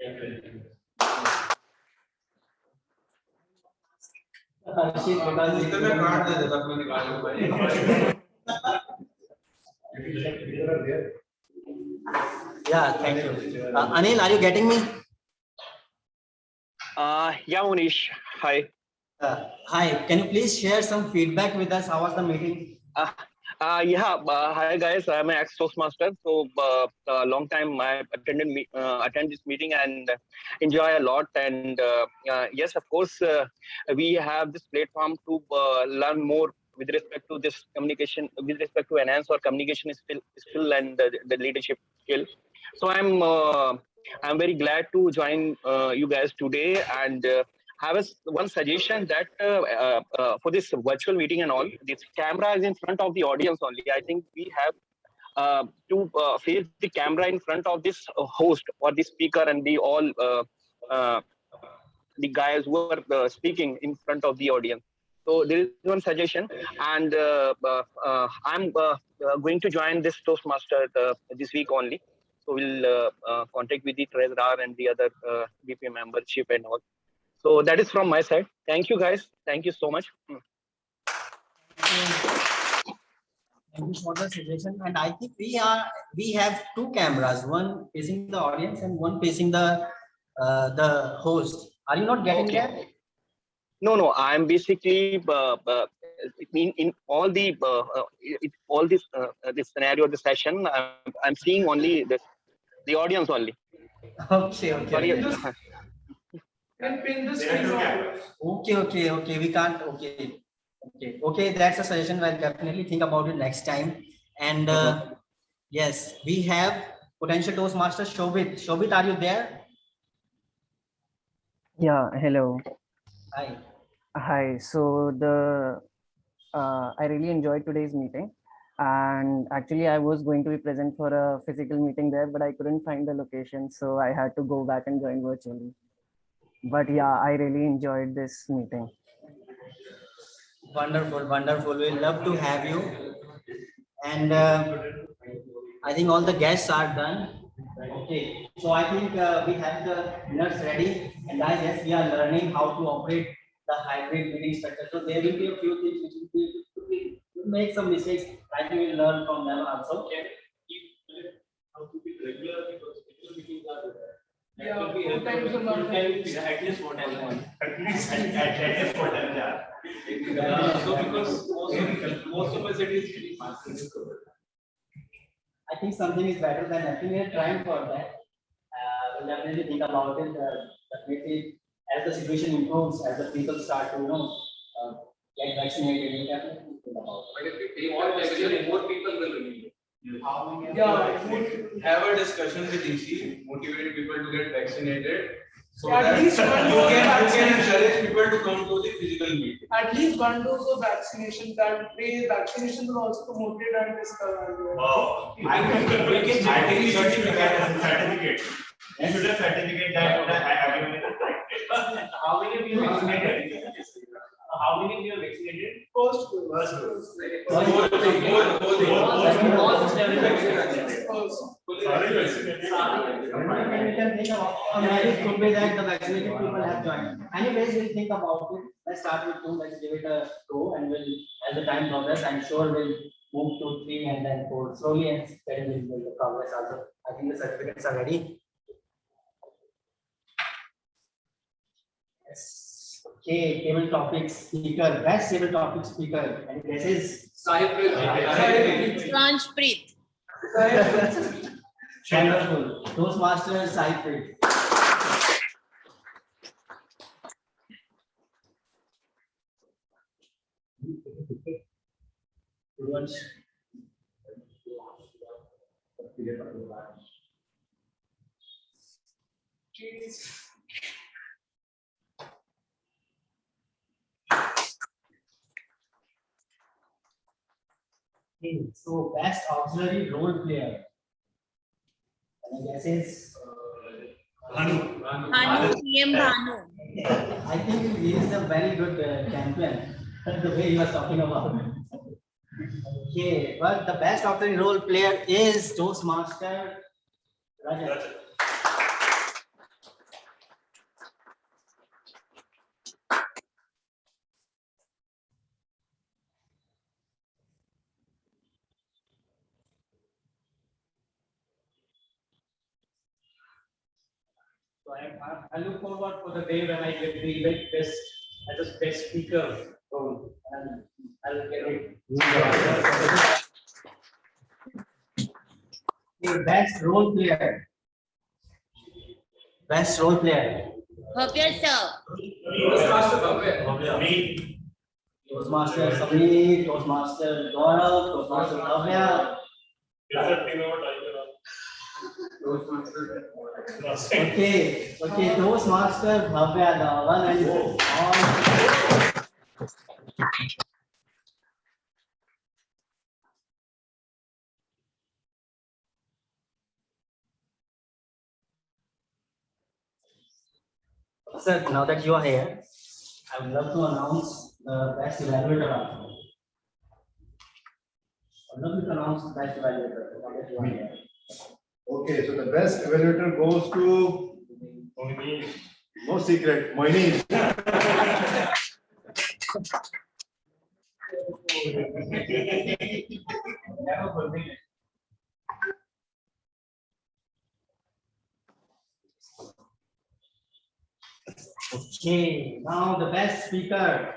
Thank you very much. Yeah, thank you. Anil, are you getting me? Yeah, Manish. Hi. Hi, can you please share some feedback with us? How was the meeting? Hi guys. I'm an ex-Toastmaster, so long time I attend this meeting and enjoy a lot. And yes, of course, we have this platform to learn more with respect to this communication, with respect to enhance our communication skill and the leadership skill. So I'm very glad to join you guys today and have one suggestion that for this virtual meeting and all, this camera is in front of the audience only. I think we have to face the camera in front of this host or the speaker and the all the guys who are speaking in front of the audience. So there is one suggestion, and I'm going to join this Toastmaster this week only. So we'll contact with the treasurer and the other BP membership and all. So that is from my side. Thank you guys. Thank you so much. Thank you for the suggestion. And I think we have two cameras, one facing the audience and one facing the host. Are you not getting that? No. I'm basically in all the all this scenario, the session, I'm seeing only the audience only. Okay, Sorry. okay. Can pin the There are screen two off. cameras. Okay, we can't, okay, that's a suggestion. I'll definitely think about it next time. And yes, we have potential Toastmaster Shobit. Shobit, are you there? Yeah, hello. Hi. Hi. So I really enjoyed today's meeting, and actually I was going to be present for a physical meeting there, but I couldn't find the location, so I had to go back and join virtually. But yeah, I really enjoyed this meeting. Wonderful, wonderful. We'd love to have you. And I think all the guests are done. Okay, so I think we have the winners ready. And guys, yes, we are learning how to operate the hybrid meeting structure. So there will be a few things which we'll make some mistakes. I think we'll learn from them also. Yeah, 4 times a month. At least 4 times a month. At least 4 times, yeah. So because most of us it is I think something is better than nothing. We are trying for that. We'll definitely think about it. Definitely, as the situation improves, as the people start to get vaccinated, we'll definitely think about it. But if we all vaccinate, more people will remain. Yeah, Have a discussion with EC, motivate people to get vaccinated. So At that least one dose you can vaccination. encourage people to come to the physical meeting. at least 1 dose of vaccination. That way, vaccination will also promote it and discover. Oh, I think you should have certificate. You should have certificate that everyone is vaccinated. how many of you vaccinated? How many of you are vaccinated? First It could be that the vaccinated people have joined. Anyways, we'll think about it. Let's start with 2. Let's give it a go, and we'll, as the time progress, I'm sure we'll move to 3 and then 4 slowly, and steadily we'll the progress also. I think the certificates are ready. Yes. Okay, table topic speaker, best table topic speaker, and this is Ranjpreet. wonderful. Toastmaster Saiprit. Okay, so best auxiliary role player. And I guess is Bhanu, PM Bhanu. I think he is a very good champion. The way he was talking about. Okay, but the best auxiliary role player is Toastmaster Rajat. So I look forward for the day when I get the best as a best speaker role, and I'll get it. Okay, best role player. Best role player. Bhavya sir. Toastmaster Sameer, Toastmaster Gaurav, Toastmaster Bhavya. Okay, Toastmaster Bhavya, the one and all. Sir, now that you are here, I would love to announce the best evaluator also. I would love to announce the best evaluator. Now that you are here. Okay, so the best evaluator goes to no secret, Moini. Okay, now the best speaker.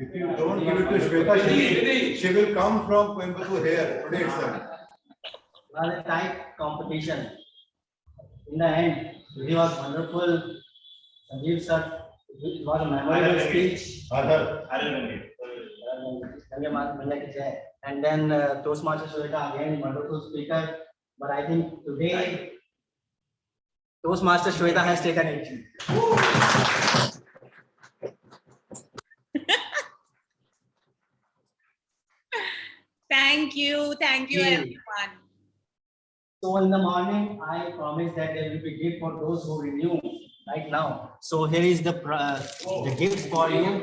If you don't give it to Shweta, she will come from Coimbatore here today itself. Was a tight competition. In the end, it was wonderful. Sanjeev sir, it was a memorable speech. And then Toastmaster Shweta, again, wonderful speaker. But I think today, Toastmaster Shweta has taken it. Thank you Yeah. everyone. So in the morning, I promise that there will be gift for those who renew right now. So here is the gift for you.